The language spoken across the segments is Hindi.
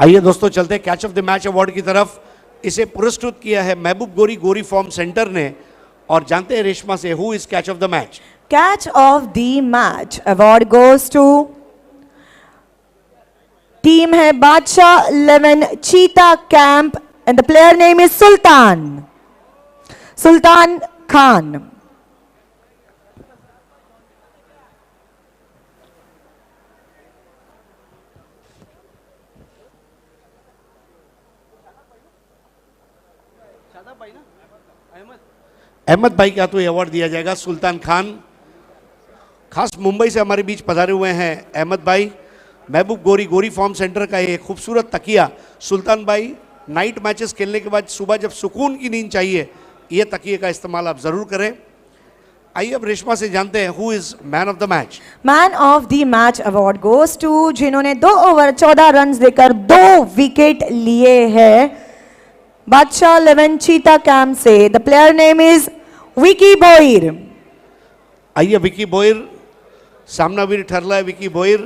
आइए दोस्तों चलते हैं catch of the match award की तरफ। इसे पुरस्कृत किया है महबूब गोरी गोरी फॉर्म सेंटर ने, और जानते हैं रेशमा से who is catch of the match. Catch of the match award goes to team है बादशाह 11 चीता camp and the player name is Sultan Khan. Ahmed भाई का तो ये अवार्ड दिया जाएगा। सुल्तान खान खास मुंबई से हमारे बीच पधारे हुए हैं। अहमद भाई महबूब गोरी गोरी फॉर्म सेंटर का ये खूबसूरत तकिया। सुल्तान भाई नाइट मैचेस खेलने के बाद सुबह जब सुकून की नींद चाहिए, ये तकिए का इस्तेमाल आप जरूर करें। आइए अब रेशमा से जानते हैं who is man of the match. Man of the match award goes to जिन्होंने 2 ओवर 14 रन देकर 2 विकेट लिए हैं, बादशाह 11 चीता कैंप से। The player name is Vicky Boyer. आइए विकी बोयर, सामनावीर ठरला है विकी बोयर।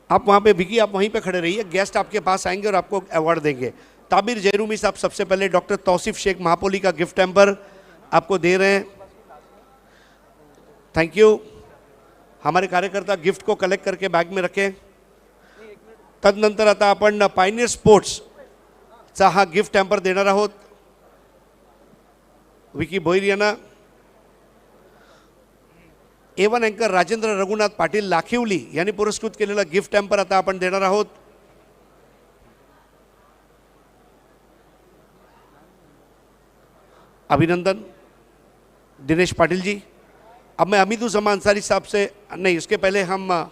आप वहां पे विकी, आप वहीं पे खड़े रहिए, गेस्ट आपके पास आएंगे और आपको अवार्ड देंगे। ताबिर जयरूमी साहब सबसे पहले डॉक्टर तौसीफ शेख महापोली का गिफ्ट हैम्पर आपको दे रहे हैं। Thank you. हमारे कार्यकर्ता गिफ्ट को कलेक्ट करके बैग में रखें। तदनंतर आता आपण पायनियर स्पोर्ट्स चा हा गिफ्ट हॅम्पर देणार आहोत विकी भोईर यांना। A1 अँकर राजेंद्र रघुनाथ पाटील लाखिवली यांनी पुरस्कृत केलेला गिफ्ट हॅम्पर आता आपण देणार आहोत। अभिनंदन दिनेश पाटिल जी। अब मैं हमीदुज़्ज़मा अंसारी साहब से नहीं, उसके पहले हम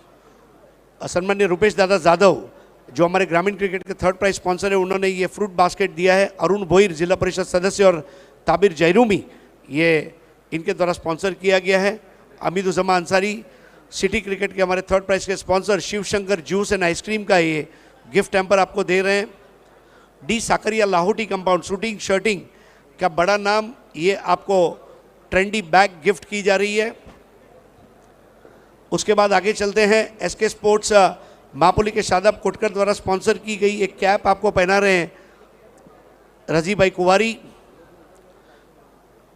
सम्मान्य रुपेश दादा जाधव जो हमारे ग्रामीण क्रिकेट के 3rd प्राइज स्पॉन्सर है, उन्होंने ये फ्रूट बास्केट दिया है। अरुण भोईर जिला परिषद सदस्य और ताबिर जयरूमी, ये इनके द्वारा स्पॉन्सर किया गया है। हमीदुज़्ज़मा अंसारी सिटी क्रिकेट के हमारे 3rd प्राइज के sponsor Shivshankar juice and ice cream का ये गिफ्ट हैम्पर आपको दे रहे हैं। D Sakaria Lahoti compound suiting shirting का बड़ा नाम, ये आपको ट्रेंडी बैग गिफ्ट की जा रही है। उसके बाद आगे चलते हैं। SK स्पोर्ट्स मापोली के शादाब कोटकर द्वारा स्पॉन्सर की गई एक कैप आपको पहना रहे हैं रजी भाई कुवारी।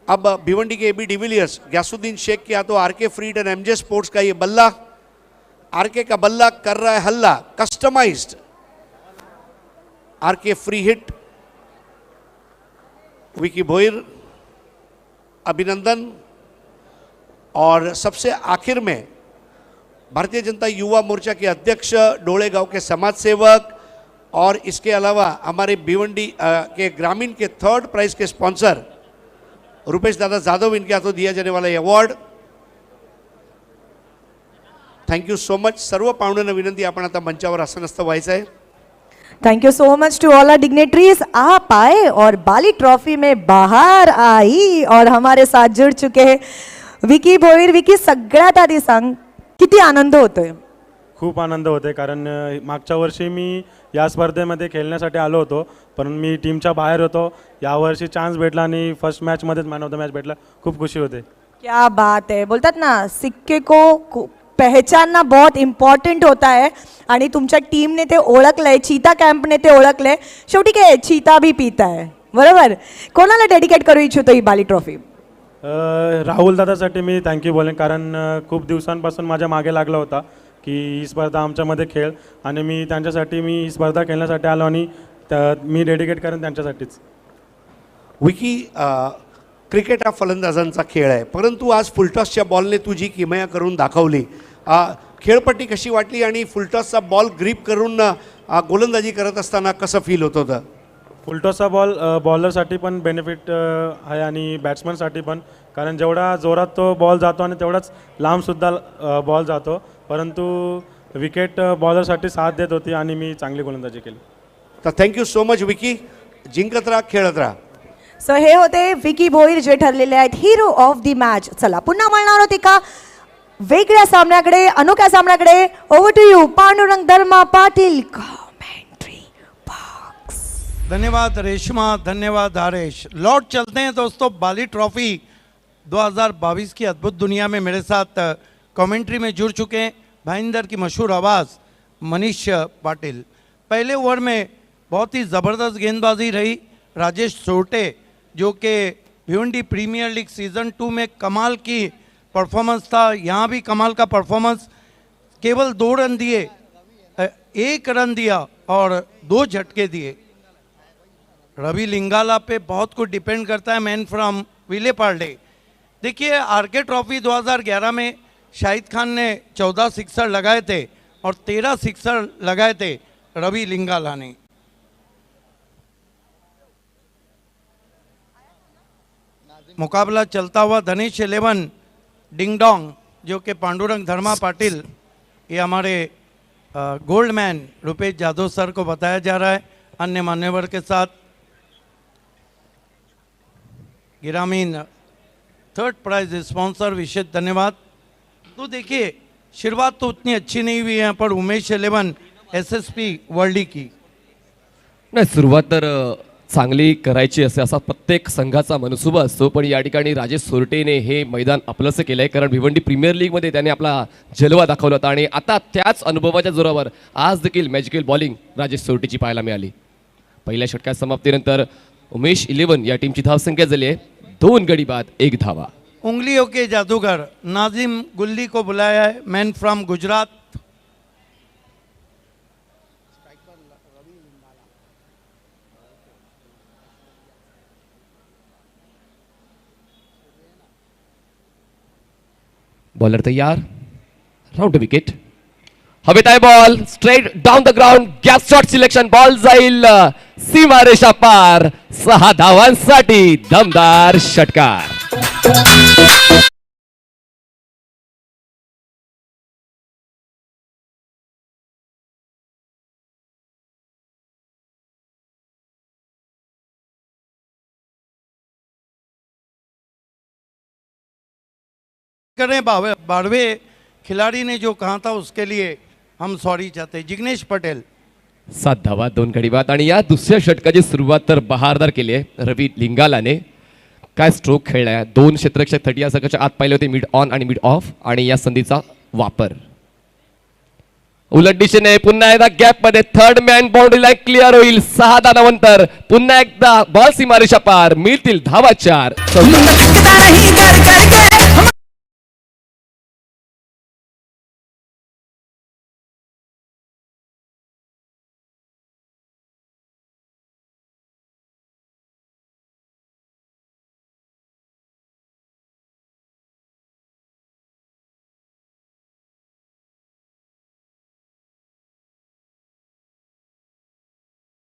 अब भिवंडी के AB डिविलियर्स गयासुद्दीन शेख के हाथों RK फ्रीड एंड MJ स्पोर्ट्स का ये बल्ला। RK का बल्ला कर रहा है हल्ला, customised RK free hit Vicky Bhoir, अभिनंदन। और सबसे आखिर में भारतीय जनता युवा मोर्चा के अध्यक्ष, डोले गांव के समाज सेवक और इसके अलावा हमारे भिवंडी के ग्रामीण के 3rd प्राइज के स्पॉन्सर रुपेश दादा जाधव, इनके हाथों दिया जाने वाला award. Thank you so much. सर्व पाहुण्यांना विनंती, आपण आता मंचावर आसनस्थ व्हायचं आहे। Thank you so much to all our dignitaries. आप आए और बाली ट्रॉफी में बाहर आई और हमारे साथ जुड़ चुके हैं विकी भोईर। विकी, सगळ्यात आधी सांग किती आनंद होतोय? खूप आनंद होते, कारण मागच्या वर्षी मी या स्पर्धेमध्ये खेळण्यासाठी आलो होतो, पण मी टीमच्या बाहेर होतो। यावर्षी चान्स भेटला आणि फर्स्ट मॅचमध्येच मॅन ऑफ द मॅच भेटला, खूप खुशी होते। क्या बात है। बोलतात ना, सिक्के को पहचानना बहुत इम्पॉर्टंट होता है आणि तुमच्या टीमने ते ओळखलंय, चीता कॅम्पने ते ओळखलंय। शेवटी काय, चीता भी पीता है, बरोबर। कोणाला डेडिकेट करू इच्छितो ही बाली ट्रॉफी? राहुल दादासाठी मी थँक्यू बोलेन, कारण खूप दिवसांपासून माझ्या मागे लागला होता की ही स्पर्धा आमच्यामध्ये खेळ, आणि मी त्यांच्यासाठी मी ही स्पर्धा खेळण्यासाठी आलो आणि मी डेडिकेट करेन त्यांच्यासाठीच। विकी, क्रिकेट हा फलंदाजांचा खेळ आहे, परंतु आज फुलटॉसच्या बॉलने तुझी किमया करून दाखवली। खेळपट्टी कशी वाटली आणि फुलटॉसचा बॉल ग्रीप करून गोलंदाजी करत असताना कसं फील होत होतं? फुलटॉसचा बॉल बॉलरसाठी पण बेनिफिट आहे आणि बॅट्समनसाठी पण, कारण जेवढा जोरात तो बॉल जातो आणि तेवढाच लांबसुद्धा बॉल जातो, परंतु विकेट बॉलरसाठी साथ देत होती आणि मी चांगली गोलंदाजी केली। तर थँक्यू सो मच विकी, जिंकत राहा, खेळत राहा। सो हे होते विकी भोईर, जे ठरलेले आहेत हिरो ऑफ द मॅच। चला पुन्हा वळणार होते का वेगळ्या सामन्याकडे, अनोख्या सामन्याकडे। Over to you Pandurang Dharma Patil, commentary box. धन्यवाद रेशमा, धन्यवाद हरेश। लौट चलते हैं दोस्तों बाली ट्रॉफी 2022 की अद्भुत दुनिया में। मेरे साथ कमेंट्री में जुड़ चुके हैं भाईंदर की मशहूर आवाज़ मनीष पाटिल। पहले ओवर में बहुत ही ज़बरदस्त गेंदबाजी रही राजेश सोरटे, जो कि भिवंडी प्रीमियर लीग सीज़न 2 में कमाल की परफॉर्मेंस था, यहाँ भी कमाल का परफॉर्मेंस। केवल 2 रन दिए, 1 रन दिया और 2 झटके दिए। रवि लिंगाला पे बहुत कुछ डिपेंड करता है, मैन फ्रॉम विले पार्ले। देखिए आरके ट्रॉफी 2011 में शाहिद खान ने 14 सिक्सर लगाए थे और 13 सिक्सर लगाए थे रवि लिंगाला ने। मुकाबला चलता हुआ धनेश 11 डिंग डोंग, जो कि पांडुरंग धर्मा पाटिल, ये हमारे gold man Rupesh Jadhav sir को बताया जा रहा है, अन्य मान्यवर के साथ। गिरामीन थर्ड प्राइज स्पॉन्सर, विशेष धन्यवाद। तो देखिए शुरुआत तो उतनी अच्छी नहीं हुई यहाँ पर उमेश 11 SSP वर्ल्डी की। नाही, सुरुवात तर चांगली करायची असा प्रत्येक संघाचा मनसुबा असतो, पण या ठिकाणी राजेश सोरटेने हे मैदान आपलंसं केलं आहे, कारण भिवंडी प्रीमियर लीगमध्ये त्याने आपला जलवा दाखवला होता आणि आता त्याच अनुभवाच्या जोरावर आज देखील मॅजिकल बॉलिंग राजेश सोरटेची पाहायला मिळाली। पहिल्या षटकात समाप्तीनंतर उमेश 11 या टीमची धावसंख्या झाली आहे 2 गडी बाद 1 धावा। उंगलियों के जादूगर नाजिम गुल्ली को बुलाया है, मैन फ्रॉम गुजरात। बॉलर तैयार, राउंड विकेट, हवेत आहे ball, straight down the ground, gap shot selection, ball जाईल सीमारेषा पार, 6 धावांसाठी दमदार षटकार। करें बारहवें खिलाड़ी ने जो कहा था उसके लिए हम सॉरी चाहते हैं। जिग्नेश पटेल 7 धावा 2 गडी बाद आणि या दुसऱ्या षटकाची सुरुवात तर बहारदार केली आहे रवी लिंगालाने। काय स्ट्रोक खेळलाय, 2 क्षेत्ररक्षक 30 या षटकाच्या आत पाहिले होते, मिड ऑन आणि मिड ऑफ, आणि या संधीचा वापर। उलट दिशेने पुन्हा एकदा गॅप मध्ये third man boundary line clear होईल, 6 धावांनंतर पुन्हा एकदा बॉल सीमारेषा पार, मिळतील धावा 4।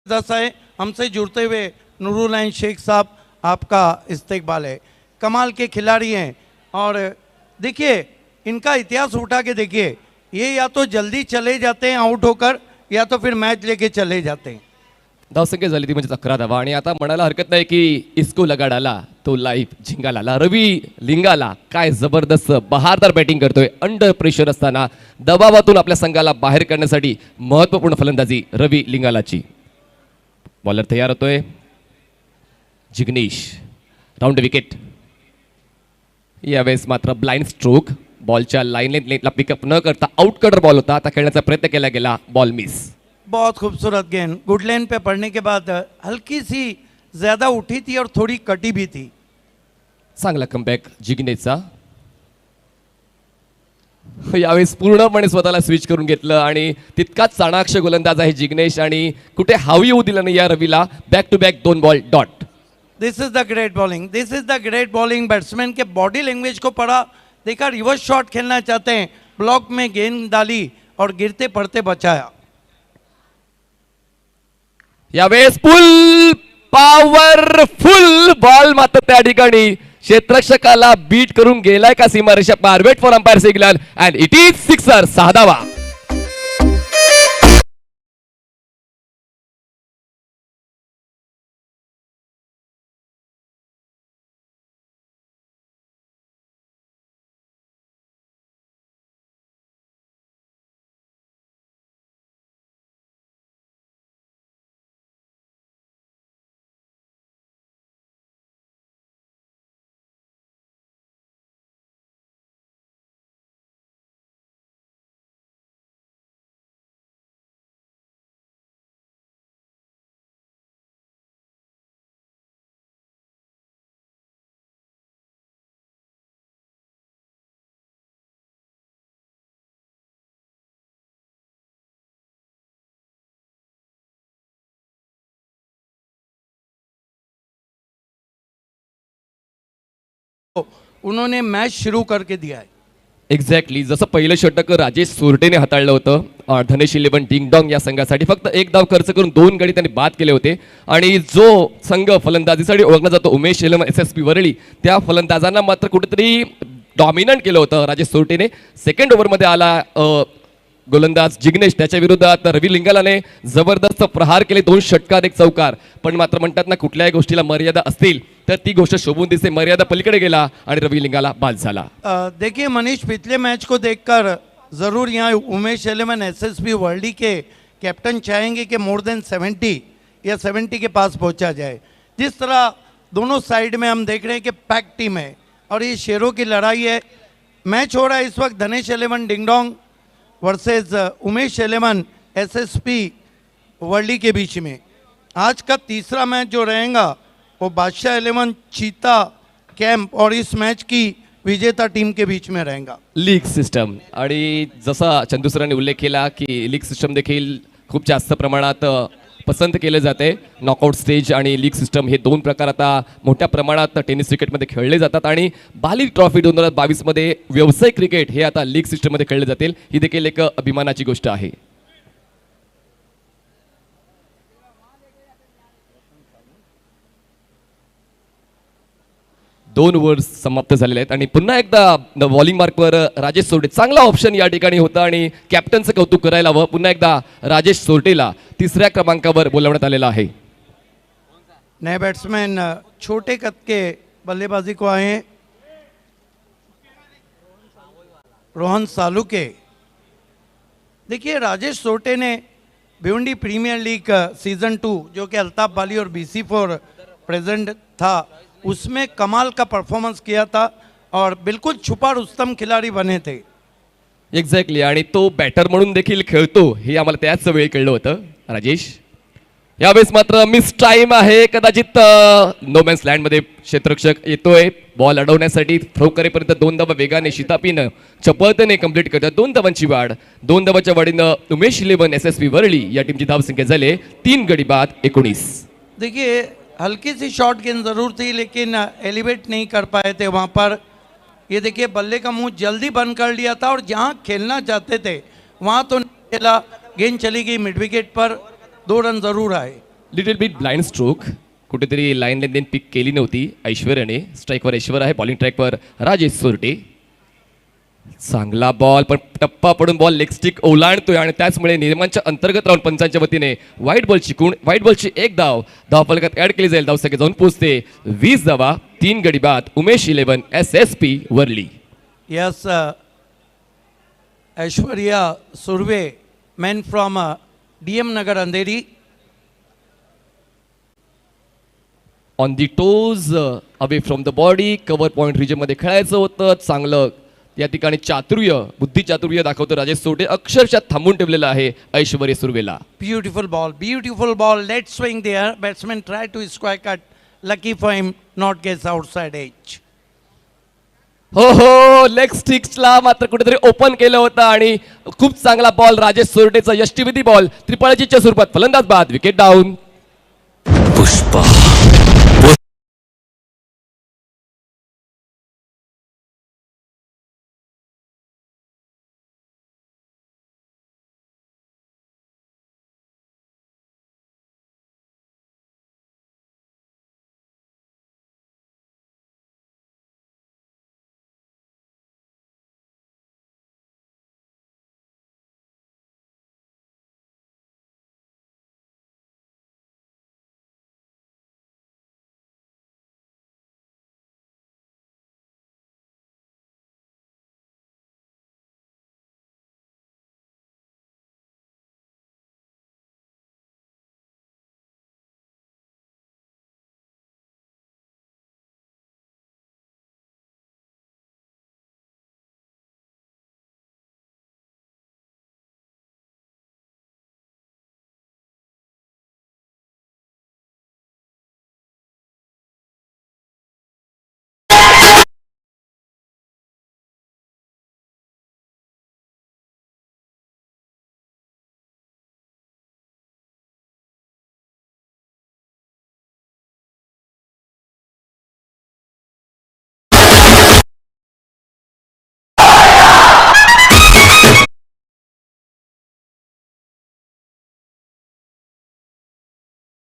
दस है हमसे जुड़ते हुए नूरुल्लाह शेख साहब, आपका इस्तेकबाल है। कमाल के खिलाड़ी हैं और देखिए इनका इतिहास उठा के देखिए, ये या तो जल्दी चले जाते हैं आउट होकर या तो फिर मैच लेके चले जाते हैं। धावसंख्या झाली ती म्हणजे 11 धावा आणि आता म्हणायला हरकत नाही की इसको लगा डाला तो लाईफ झिंगाला आला। रवी लिंगाला काय जबरदस्त बहारदार बॅटिंग करतोय, अंडर प्रेशर असताना दबावातून आपल्या संघाला बाहेर काढण्यासाठी महत्त्वपूर्ण फलंदाजी रवी लिंगालाची। बॉलर तयार होतोय जिग्नेश, राऊंड विकेट। यावेळेस मात्र ब्लाइंड स्ट्रोक, बॉलच्या लाईनला पिकअप न करता आउट कटर बॉल होता, आता खेळण्याचा प्रयत्न केला गेला, बॉल मिस। बहुत खूबसूरत गेंद गुड लेन पे पड़ने के बाद हल्की सी ज़्यादा उठी थी और थोड़ी कटी भी थी। चांगला कमबॅक जिग्नेशचा। यावेळेस पूर्णपणे स्वतःला स्विच करून घेतलं आणि तितकाच चाणाक्ष गोलंदाज आहे जिग्नेश आणि कुठे हावी येऊ दिलं नाही या रवीला। Back to back 2 ball dot. This is the great bowling, this is the great bowling. Batsman के बॉडी लैंग्वेज को पढ़ा, देखा रिवर्स शॉट खेलना चाहते हैं, ब्लॉक में गेंद डाली और गिरते पड़ते बचाया। यावेळेस फुल पॉवरफुल बॉल मात्र त्या ठिकाणी क्षेत्ररक्षकाला बीट करून गेलाय का सीमारेषा पार। Wait for umpire signal and it is sixer, 6 धावा। उन्होंने मैच शुरू करके दिया है। एक्झॅक्टली जसं पहिलं षटक राजेश सोरटेने हाताळलं होतं धनेश 11 डिंगडॉंग या संघासाठी फक्त एक धाव खर्च करून 2 गडी त्यांनी बाद केले होते आणि जो संघ फलंदाजीसाठी ओळखला जातो उमेश 11 SSP वरळी त्या फलंदाजांना मात्र कुठेतरी डॉमिनंट केलं होतं राजेश सोरटेने. सेकंड ओव्हरमध्ये आला गोलंदाज जिग्नेश त्याच्या विरोधात रवी लिंगालाने जबरदस्त प्रहार केले 2 षटकार 1 चौकार. पण मात्र म्हणतात ना कुठल्याही गोष्टीला मर्यादा असतील तर ती गोष्ट शोभून दिसते. मर्यादा पलीकडे गेला आणि रवी लिंगाला बाद झाला. देखिए मनीष, पिछले मैच को देखकर ज़रूर यहाँ उमेश 11 SSP वर्ल्डी के कैप्टन चाहेंगे कि मोर देन 70 या 70 के पास पहुंचा जाए। जिस तरह दोनों साइड में हम देख रहे हैं कि पैक टीम है और ये शेरों की लड़ाई है। मैच हो रहा है इस वक्त धनेश 11 डिंगडोंग वर्सेस उमेश 11 SSP वर्ल्डी के बीच में। आज का तीसरा मैच जो रहेगा वो बादशाह 11 चीता कैंप और इस मैच की विजेता टीम के बीच में रहेगा। लीग सिस्टम आणि जसा चंदू सरांनी उल्लेख केला की लीग सिस्टम देखील खूप जास्त प्रमाणात पसंत केले जाते. नॉकआउट स्टेज आणि लीग सिस्टम हे 2 प्रकार आता मोठ्या प्रमाणात टेनिस क्रिकेटमध्ये खेळले जातात आणि बाली ट्रॉफी 2022 मध्ये व्यावसायिक क्रिकेट हे आता लीग सिस्टममध्ये खेळले जातील. ही देखील एक अभिमानाची गोष्ट आहे. 2 ओव्हर्स समाप्त झालेले आहेत आणि पुन्हा एकदा बॉलिंग मार्कवर राजेश सोरटे चांगला ऑप्शन या ठिकाणी होता आणि कॅप्टनचं कौतुक करायला हवं. पुन्हा एकदा राजेश सोरटेला 3ऱ्या क्रमांकावर बोलावण्यात आलेलं आहे. नए बैट्समैन छोटे कद के बल्लेबाजी को आए हैं रोहन सालुके। देखिए राजेश सोरटे ने भिवंडी प्रीमियर लीग सीजन 2 जो कि अल्ताफ बाली और BC4 प्रेजेंट था उसमें कमाल का परफॉर्मेंस किया था और बिल्कुल छुपा रुस्तम खिलाड़ी बने थे। एक्झॅक्टली आणि तो बॅटर म्हणून देखील खेळतो हे आम्हाला त्याच वेळी कळलं होतं राजेश. यावेळेस मात्र मिस टाइम आहे. कदाचित नो मॅन्स लँडमध्ये क्षेत्ररक्षक येतोय बॉल अडवण्यासाठी. थ्रो करेपर्यंत 2 धावा वेगाने शितापीनं चपळतेने कंप्लीट करतात. 2 धावांची वाढ. 2 धावाच्या वाढीनं उमेश 11 SSP वरळी या टीमची धावसंख्या झाली 3 गडी बाद 19. देखिए हल्की सी शॉर्ट गेंद ज़रूर थी लेकिन एलिवेट नहीं कर पाए थे वहाँ पर। ये देखिए बल्ले का मुंह जल्दी बंद कर लिया था और जहाँ खेलना चाहते थे वहाँ तो नहीं खेला। गेंद चली गई मिड विकेट पर, 2 रन ज़रूर आए। Little bit blind stroke. कुठेतरी लाईन लेन पिक केली नव्हती ऐश्वर्याने. स्ट्राईकवर ऐश्वर आहे. बॉलिंग ट्रॅकवर राजेश सोरटे. चांगला बॉल पण टप्पा पडून बॉल लेग स्टिक ओलांडतोय आणि त्याचमुळे नियमांच्या अंतर्गत राहून पंचांच्या वतीने व्हाईट बॉलची 1 धाव धावफलकात ऍड केली जाईल. धावसंख्या जाऊन पोहोचते 20 धावा 3 गडी बाद Umesh 11 SSP Worli. Yes Aishwarya Surve man from DM Nagar Andheri on the toes away from the body. Cover point रिजनमध्ये खेळायचं होतं. चांगलं या ठिकाणी बुद्धी चातुर्य दाखवतो राजेश सोरटे. अक्षरशः थांबून ठेवलेला आहे Aishwarya सुर्वेला. beautiful ball, let swing there. Batsman try to square cut, lucky for him not gets outside edge. हो लेग स्टिक्सला मात्र कुठेतरी ओपन केलं होतं आणि खूप चांगला बॉल राजेश सोरटेचा यष्टीविधी बॉल. त्रिपाळजीच्या स्वरूपात फलंदाज बाद. Wicket down. पुष्पा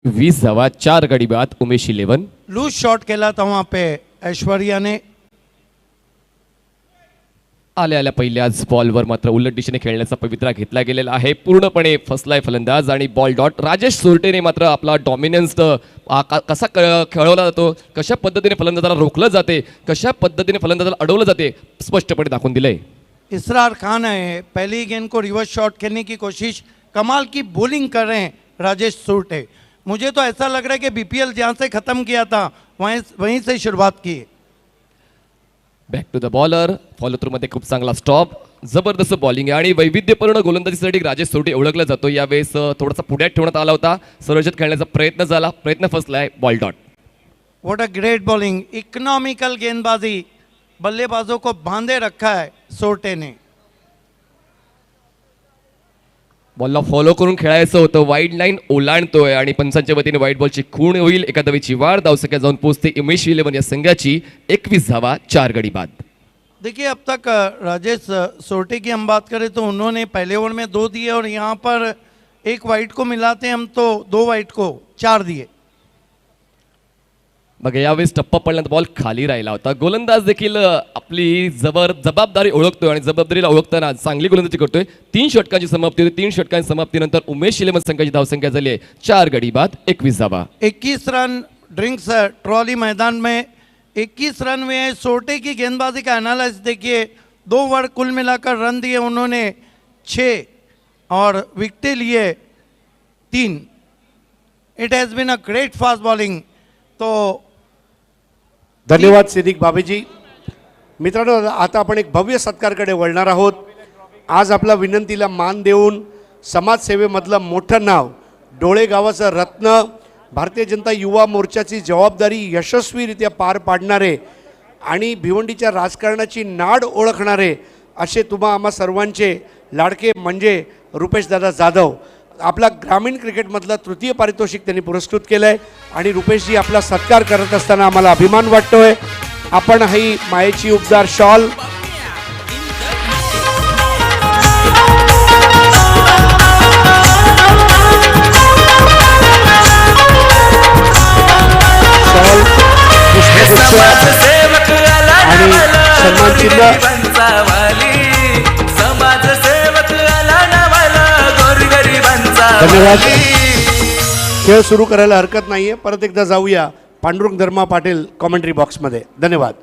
20 धावा 4 गडी बाद उमेश 11. लूज शॉट केला था वहाँ पे ऐश्वर्या ने. आल्या आल्या पहिल्याच बॉलवर मात्र उलट दिशेने खेळण्याचा पवित्रा घेतला गेलेला आहे. पूर्णपणे फसलाय फलंदाज आणि बॉल डॉट. राजेश सोरटेने मात्र आपला डॉमिनन्स कसा खेळवला जातो, कशा पद्धतीने फलंदाजाला रोखलं जाते, कशा पद्धतीने फलंदाजाला अडवलं जाते, स्पष्टपणे दाखवून दिलंय. इसरार खान है, पहली गेंद को रिवर्स शॉट खेलने की कोशिश, कमाल की बॉलिंग कर रहे हैं राजेश सोरटे. मुझे तो ऐसा लग रहा है कि बीपीएल जहाँ से ख़त्म किया था वहीं से शुरुआत की. Back to the bowler. Follow through मध्ये खूप चांगला स्टॉप. जबरदस्त बॉलिंग आहे आणि वैविध्यपूर्ण गोलंदाजीसाठी राजेश सोरटे ओळखला जातो. यावेळेस थोडासा पुढ्यात ठेवण्यात आला होता. सर्वजत खेळण्याचा प्रयत्न झाला, प्रयत्न फसलाय. Ball dot. What a great bowling, economical गेंदबाजी, बल्लेबाजों को बांधे रखा है सोरटे ने. बॉलला फॉलो करून खेळायचं होतं. वाईड लाईन ओलांडतोय आणि पंचांच्या वतीने वाईट बॉलची खूण होईल. एका धावेची वाढ. धावसंख्या जाऊन पोहोचते उमेश 11 या संघाची. 21 धावा 4 गडी बाद. देखिए अब तक राजेश सोरटे की हम बात करें तो उन्होंने पहले ओवर में 2 दिए और यहाँ पर एक वाइट को मिलाते हम तो 2 वाइट को 4 दिए. बघा यावेळेस टप्पा पडल्यानंतर बॉल खाली राहिला होता. गोलंदाज देखील आपली जबाबदारी ओळखतोय आणि जबाबदारीला ओळखताना चांगली गोलंदाजी करतोय. 3 षटकांची समाप्ती होती. 3 षटकांची समाप्तीनंतर उमेश 11 संघाची धावसंख्या झाली आहे 4 गडी बाद 21 धावा. 21 रन ड्रिंक्स ट्रॉली मैदान में 21 रन में. सोरटे की गेंदबाजी का एनालिसिस देखिए, 2 ओवर कुल मिलाकर रन दिए उन्होंने 6 और विकेटें लिए 3. It has been a great fast bowling. तो धन्यवाद सिद्दीक बाबेजी. मित्रांनो, आता आपण एक भव्य सत्कारकडे वळणार आहोत. आज आपला विनंतीला मान देऊन समाजसेवेमधलं मोठं नाव, डोळे गावाचं रत्न, भारतीय जनता युवा मोर्चाची जबाबदारी यशस्वीरित्या पार पाडणारे आणि भिवंडीच्या राजकारणाची नाड ओळखणारे असे तुम्हा आम्हा सर्वांचे लाडके म्हणजे रुपेशदादा जाधव. आपला ग्रामीण क्रिकेटमधलं तृतीय पारितोषिक त्यांनी पुरस्कृत केलं आहे आणि रुपेशजी आपला सत्कार करत असताना आम्हाला अभिमान वाटतोय. आपण ही मायेची उबदार शॉल आणि सन्मान चिन्ह. धन्यवाद. खेळ सुरू करायला हरकत नाहीये. परत एकदा जाऊया पांडुरंग धर्मा पाटील कमेंट्री बॉक्समध्ये. धन्यवाद.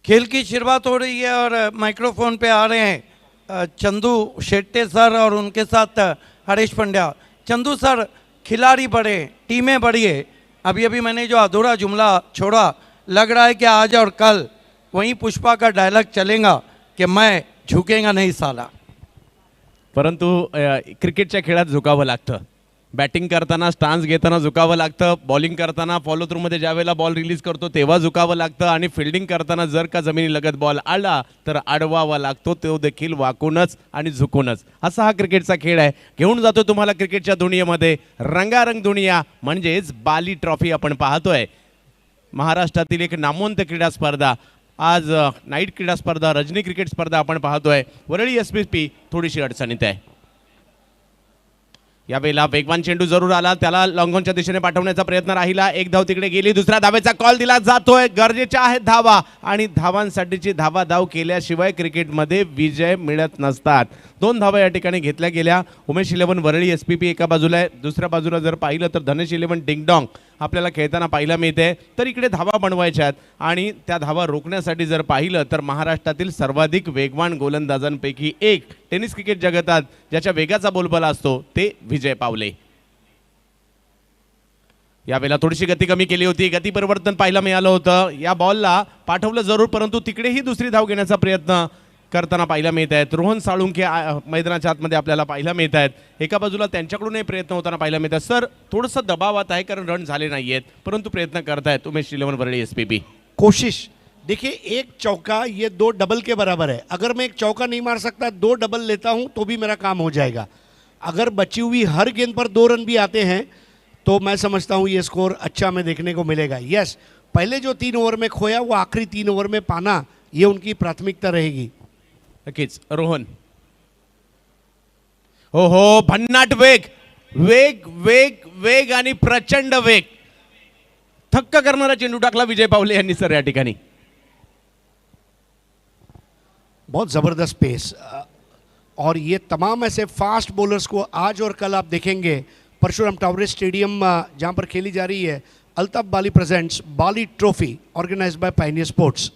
खेल की शुरुआत हो रही है और माइक्रोफोन पे आ रहे हैं चंदू शेट्टे सर और उनके साथ हरीश पंड्या. चंदू सर, खिलाड़ी बढ़े, टीमें बढ़ी है. अभी अभी मैंने जो अधूरा जुमला छोड़ा, लग रहा है कि आज और कल वहीं पुष्पा का डायलॉग चलेगा कि मैं झुकेगा नहीं साला. परंतु क्रिकेटच्या खेळात झुकावं लागतं. बॅटिंग करताना स्टान्स घेताना झुकावं लागतं. बॉलिंग करताना फॉलो थ्रूमध्ये ज्यावेळेला बॉल रिलीज करतो तेव्हा झुकावं लागतं. आणि फिल्डिंग करताना जर का जमिनीलगत बॉल आला तर अडवावा लागतो, तो देखील वाकूनच आणि झुकूनच. असा हा क्रिकेटचा खेळ आहे. घेऊन जातो तुम्हाला क्रिकेटच्या दुनियेमध्ये. रंगारंग दुनिया म्हणजेच बाली ट्रॉफी आपण पाहतोय. महाराष्ट्रातील एक नामवंत क्रीडा स्पर्धा, आज नाईट क्रीडा स्पर्धा, रजनी क्रिकेट स्पर्धा आपण पाहतोय. वरळी SPP थोडीशी अडचणीत आहे. यावेळेला वेगवान चेंडू जरूर आला, त्याला लॉंगॉनच्या दिशेने पाठवण्याचा प्रयत्न राहिला. एक धाव तिकडे गेली. दुसऱ्या धावेचा कॉल दिला जातोय. गरजेच्या आहेत धावा आणि धावांसाठीची धाव केल्याशिवाय क्रिकेटमध्ये विजय मिळत नसतात. 2 धावा या ठिकाणी घेतल्या गेल्या. उमेश 11 वरळी SPP एका बाजूला आहे. दुसऱ्या बाजूला जर पाहिलं तर धनेश 11 डिंगडॉंग आपल्याला खेळताना पाहायला मिळते. तर इकडे धावा बनवायच्या आहेत आणि त्या धावा रोखण्यासाठी जर पाहिलं तर महाराष्ट्रातील सर्वाधिक वेगवान गोलंदाजांपैकी एक, टेनिस क्रिकेट जगतात ज्याच्या वेगाचा बोलबाला असतो, ते विजय पावले. यावेळेला थोडीशी गती कमी केली होती. गती परिवर्तन पाहायला मिळालं होतं. या बॉलला पाठवलं जरूर, परंतु तिकडेही दुसरी धाव घेण्याचा प्रयत्न करताना पाहायला मिळत आहेत. रोहन साळुंखे मैदानाच्या आतमध्ये आपल्याला पाहायला मिळत आहेत. एका बाजूला त्यांच्याकडूनही प्रयत्न होताना पाहायला मिळत आहेत. सर, थोडंसं दबावात आहे कारण रन झाले नाही आहेत, परंतु प्रयत्न करतायत उमेश 11 वरळी SPP. कोशिश देखिए, एक चौका ये 2 डबल के बराबर है. अगर मैं एक चौका नहीं मार सकता, 2 डबल लेता हूं तो भी मेरा काम हो जाएगा. अगर बची हुई हर गेंद पर 2 रन भी आते हैं तो मैं समझता हूं ये स्कोर अच्छा हमें देखने को मिलेगा. यस, पहले जो 3 ओवर में खोया वो आखिरी 3 ओवर में पाना, ये उनकी प्राथमिकता रहेगी. नक्कीच. रोहन, हो भन्नाट वेग, वेग वेग वेग आणि प्रचंड वेग, थक्क करणारा चेंडू टाकला विजय पावले यांनी सर या ठिकाणी. बहुत ज़बरदस्त पेस और ये तमाम ऐसे फास्ट बॉलर्स को आज और कल आप देखेंगे परशुराम टावरे स्टेडियम जहाँ पर खेली जा रही है Altaf Bali presents Bali trophy organised by pioneer sports.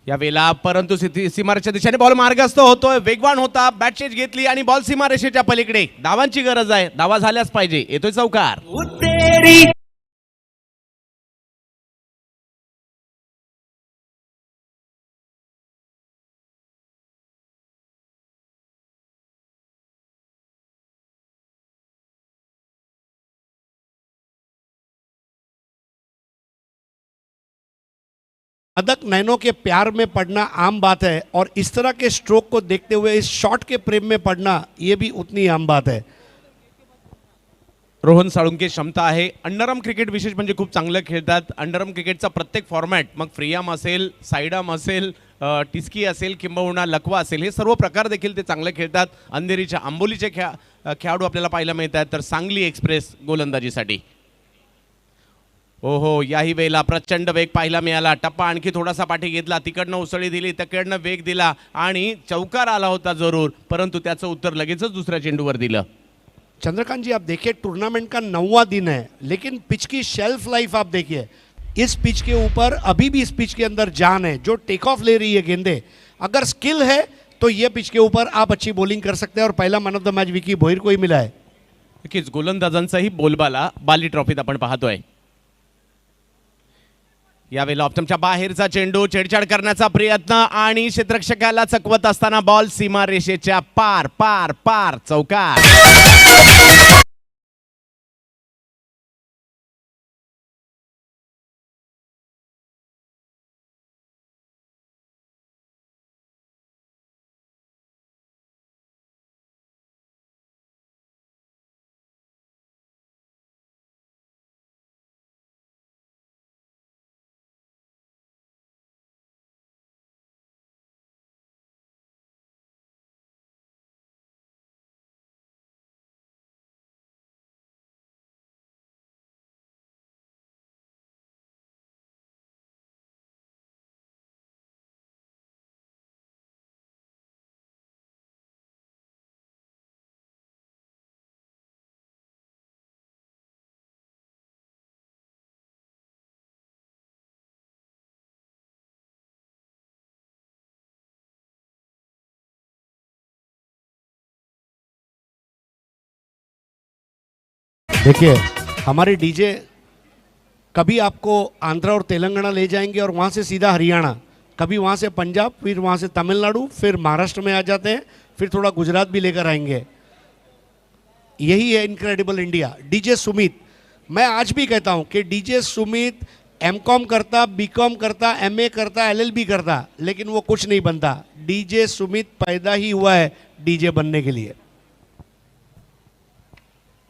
या वेळेला परंतु सीमारेषेच्या दिशेने बॉल मार्गस्थ होतोय, वेगवान होता, बॅटचेज घेतली आणि बॉल सीमारेषेच्या पलीकडे. धावांची गरज आहे, धावा झाल्याच पाहिजे. येतोय चौकार. अदक नैनों के प्यार में पड़ना आम बात है और इस तरह के स्ट्रोक को देखते हुए इस शॉट के प्रेम में पड़ना ये भी उतनी आम बात है. रोहन साळुंके क्षमता आहे. अंडरआर्म क्रिकेट विशेष म्हणजे खूप चांगलं खेळतात. अंडरआर्म क्रिकेटचा प्रत्येक फॉर्मॅट, मग फ्रीआर्म असेल, साईडआर्म असेल, टिस्की असेल किंबहुना लकवा असेल, हे सर्व प्रकार देखील ते चांगले खेळतात. अंधेरीच्या आंबोलीचे खेळाडू आपल्याला पाहायला मिळतात, तर सांगली एक्सप्रेस गोलंदाजीसाठी. ओहो, याही वेळेला प्रचंड वेग पाहायला मिळाला. टप्पा आणखी थोडासा पाठी घेतला, तिकडनं उसळी दिली, तिकडनं वेग दिला आणि चौकार आला होता जरूर, परंतु त्याचं उत्तर लगेचच दुसऱ्या चेंडूवर दिलं. चंद्रकांत जी, आप देखिए टूर्नामेंट का 9वां दिन है, लेकिन पिच की शेल्फ लाइफ आप देखिए. इस पिच के ऊपर अभी भी इस पिच के अंदर जान है. जो टेक ऑफ ले रही है गेंदे, अगर स्किल है तो ये पिच के ऊपर आप अच्छी बॉलिंग कर सकते हैं. और पहला man of the match Vicky Bhoir को ही मिला है. नक्कीच गोलंदाजांचाही बोलबाला बाली ट्रॉफीत आपण पाहतोय. यावेळेला ऑप्टमच्या बाहेरचा चेंडू, छेडछाड करण्याचा प्रयत्न आणि क्षेत्ररक्षकाला चकवत असताना बॉल सीमारेषेच्या पार पार पार. चौकार. देखिए हमारे डीजे कभी आपको आंध्र और तेलंगाना ले जाएंगे और वहाँ से सीधा हरियाणा, कभी वहाँ से पंजाब, फिर वहाँ से तमिलनाडु, फिर महाराष्ट्र में आ जाते हैं, फिर थोड़ा गुजरात भी लेकर आएंगे. यही है इनक्रेडिबल इंडिया. डीजे सुमित, मैं आज भी कहता हूँ कि डीजे सुमित एमकॉम करता, बीकॉम करता, एमए करता, एलएलबी करता, लेकिन वो कुछ नहीं बनता. डीजे सुमित पैदा ही हुआ है डीजे बनने के लिए.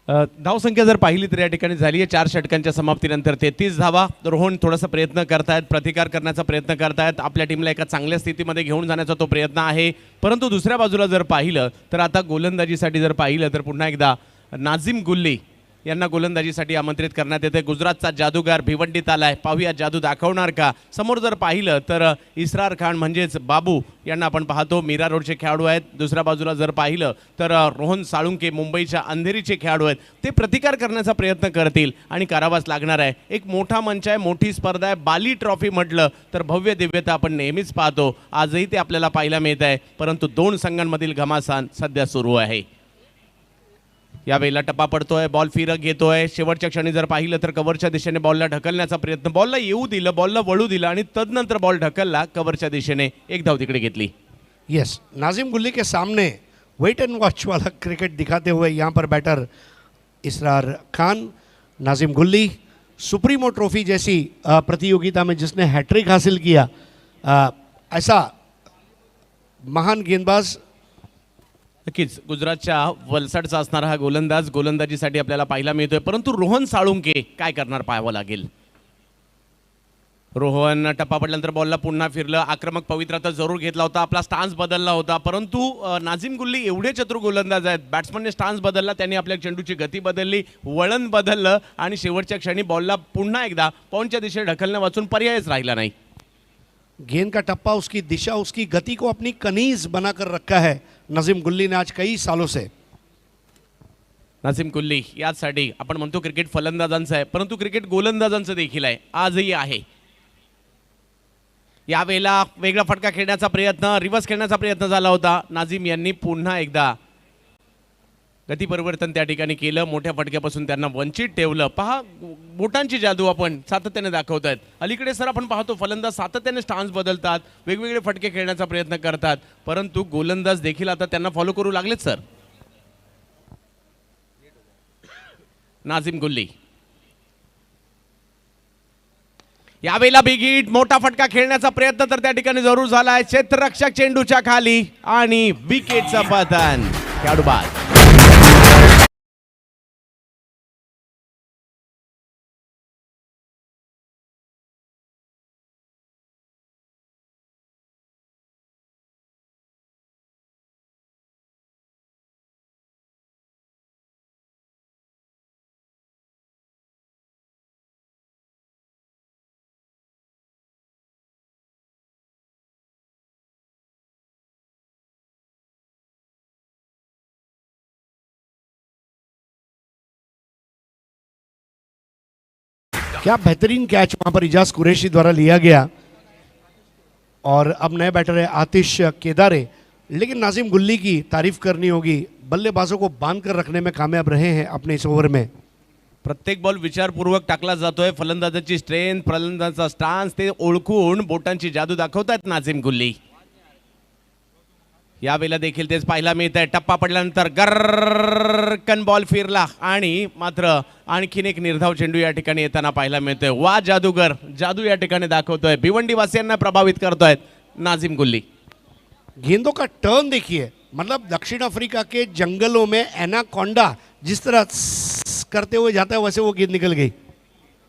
धावसंख्या जर पाहिली तर या ठिकाणी झाली आहे 4 षटकांच्या समाप्तीनंतर 33 धावा. रोहन थोडासा प्रयत्न करतायत, प्रतिकार करण्याचा प्रयत्न करतायत, आपल्या टीमला एका चांगल्या स्थितीमध्ये घेऊन जाण्याचा तो प्रयत्न आहे. परंतु दुसऱ्या बाजूला जर पाहिलं तर आता गोलंदाजीसाठी जर पाहिलं तर पुन्हा एकदा नाझिम गुल्ली यांना गोलंदाजीसाठी आमंत्रित करण्यात येते. गुजरातचा जादूगार भिवंडीत आलाय, पाहूया जादू दाखवणार का. समोर जर पाहिलं तर इसरार खान म्हणजेच बाबू यांना आपण पाहतो, मीरा रोडचे खेळाडू आहेत. दुसऱ्या बाजूला जर पाहिलं तर रोहन साळुंके मुंबईच्या अंधेरीचे खेळाडू आहेत. ते प्रतिकार करण्याचा प्रयत्न करतील आणि करावाच लागणार आहे. एक मोठा मंच आहे, मोठी स्पर्धा आहे. बाली ट्रॉफी म्हटलं तर भव्य दिव्यता आपण नेहमीच पाहतो, आजही ते आपल्याला पाहायला मिळत आहे. परंतु दोन संघांमधील घमासान सध्या सुरू आहे. यावेळेला टप्पा पडतोय, बॉल फिरक घेतोय. शेवटच्या क्षणी जर पाहिलं तर कव्हरच्या दिशेने बॉलला ढकलण्याचा प्रयत्न, बॉलला येऊ दिलं, बॉलला वळू दिलं आणि तदनंतर बॉल ढकलला कव्हरच्या दिशेने. एक धाव तिकडे घेतली. यस, नाजिम गुल्ली के सामने वेट एंड वॉच वाला क्रिकेट दिखाते हुए यहाँ पर बैटर इसरार खान. नाजिम गुल्ली सुप्रीमो ट्रॉफी जैसी प्रतियोगिता में जिसने हैट्रिक हासिल किया, ऐसा महान गेंदबाज. नक्कीच गुजरातच्या वलसाडचा असणारा हा गोलंदाज गोलंदाजीसाठी आपल्याला पाहायला मिळतोय. परंतु रोहन साळुंके काय करणार पाहावं लागेल. रोहन टप्पा पडल्यानंतर बॉलला पुन्हा फिरलं, आक्रमक पवित्रा तर जरूर घेतला होता, आपला स्टान्स बदलला होता, परंतु नाझीम गुल्ली एवढे चतुर गोलंदाज आहेत, बॅट्समनने स्टान्स बदलला, त्यांनी आपल्या चेंडूची गती बदलली, वळण बदललं आणि शेवटच्या क्षणी बॉलला पुन्हा एकदा पॉईंटच्या दिशेने ढकलण्या वाचून पर्यायच राहिला नाही. गेंद का टप्पा, उसकी दिशा, उसकी गति को अपनी कनीज बनाकर रखा है नजीम गुल्ली ने आज कई सालों से. नाझीम गुल्ली याचसाठी आपण म्हणतो क्रिकेट फलंदाजांचं आहे, परंतु क्रिकेट गोलंदाजांचं देखील आहे, आजही आहे. यावेळेला वेगळा फटका खेळण्याचा प्रयत्न, रिव्हर्स खेळण्याचा प्रयत्न झाला होता. नाझीम यांनी पुन्हा एकदा गती परिवर्तन त्या ठिकाणी केलं, मोठ्या फटक्यापासून त्यांना वंचित ठेवलं. पहा बोटांची जादू आपण सातत्याने दाखवत आहेत. अलीकडे सर आपण पाहतो फलंदाज सातत्याने स्टान्स बदलतात, वेगवेगळे फटके खेळण्याचा प्रयत्न करतात, परंतु गोलंदाज देखील आता त्यांना फॉलो करू लागलेत सर. नाझीम गुल्ली यावेळेला बिग हिट, मोठा फटका खेळण्याचा प्रयत्न तर त्या ठिकाणी जरूर झालाय, क्षेत्ररक्षक चेंडूच्या खाली आणि विकेटचं पतन. खेळाडू बाद. क्या बेहतरीन कैच वहां पर इजाज कुरैशी द्वारा लिया गया. और अब नए बैटर है आतिश केदारे. लेकिन नाजिम गुल्ली की तारीफ करनी होगी, बल्लेबाजों को बांध कर रखने में कामयाब रहे हैं अपने इस ओवर में. प्रत्येक बॉल विचारपूर्वक टाकला जातोय. फलंदाजाची स्ट्रेंथ, फलंदाजाचा स्टान्स ते ओळखून बोटांची जादू दाखवतात नाझीम गुल्ली. यावेळेला देखील तेच पाहायला मिळत आहे. टप्पा पडल्यानंतर गरकन बॉल फिरला आणि मात्र आणखीन एक निर्धाव चेंडू या ठिकाणी येताना पाहायला मिळतोय. वा जादूगर, जादू या ठिकाणी दाखवतोय, भिवंडी वासियांना प्रभावित करतोय नाझीम गुल्ली. गेंदों का टर्न देखिए, मतलब दक्षिण अफ्रीका के जंगलों में एनाकोंडा जिस तरह करते हुए जाता है वैसे वो गेंद निकल गई.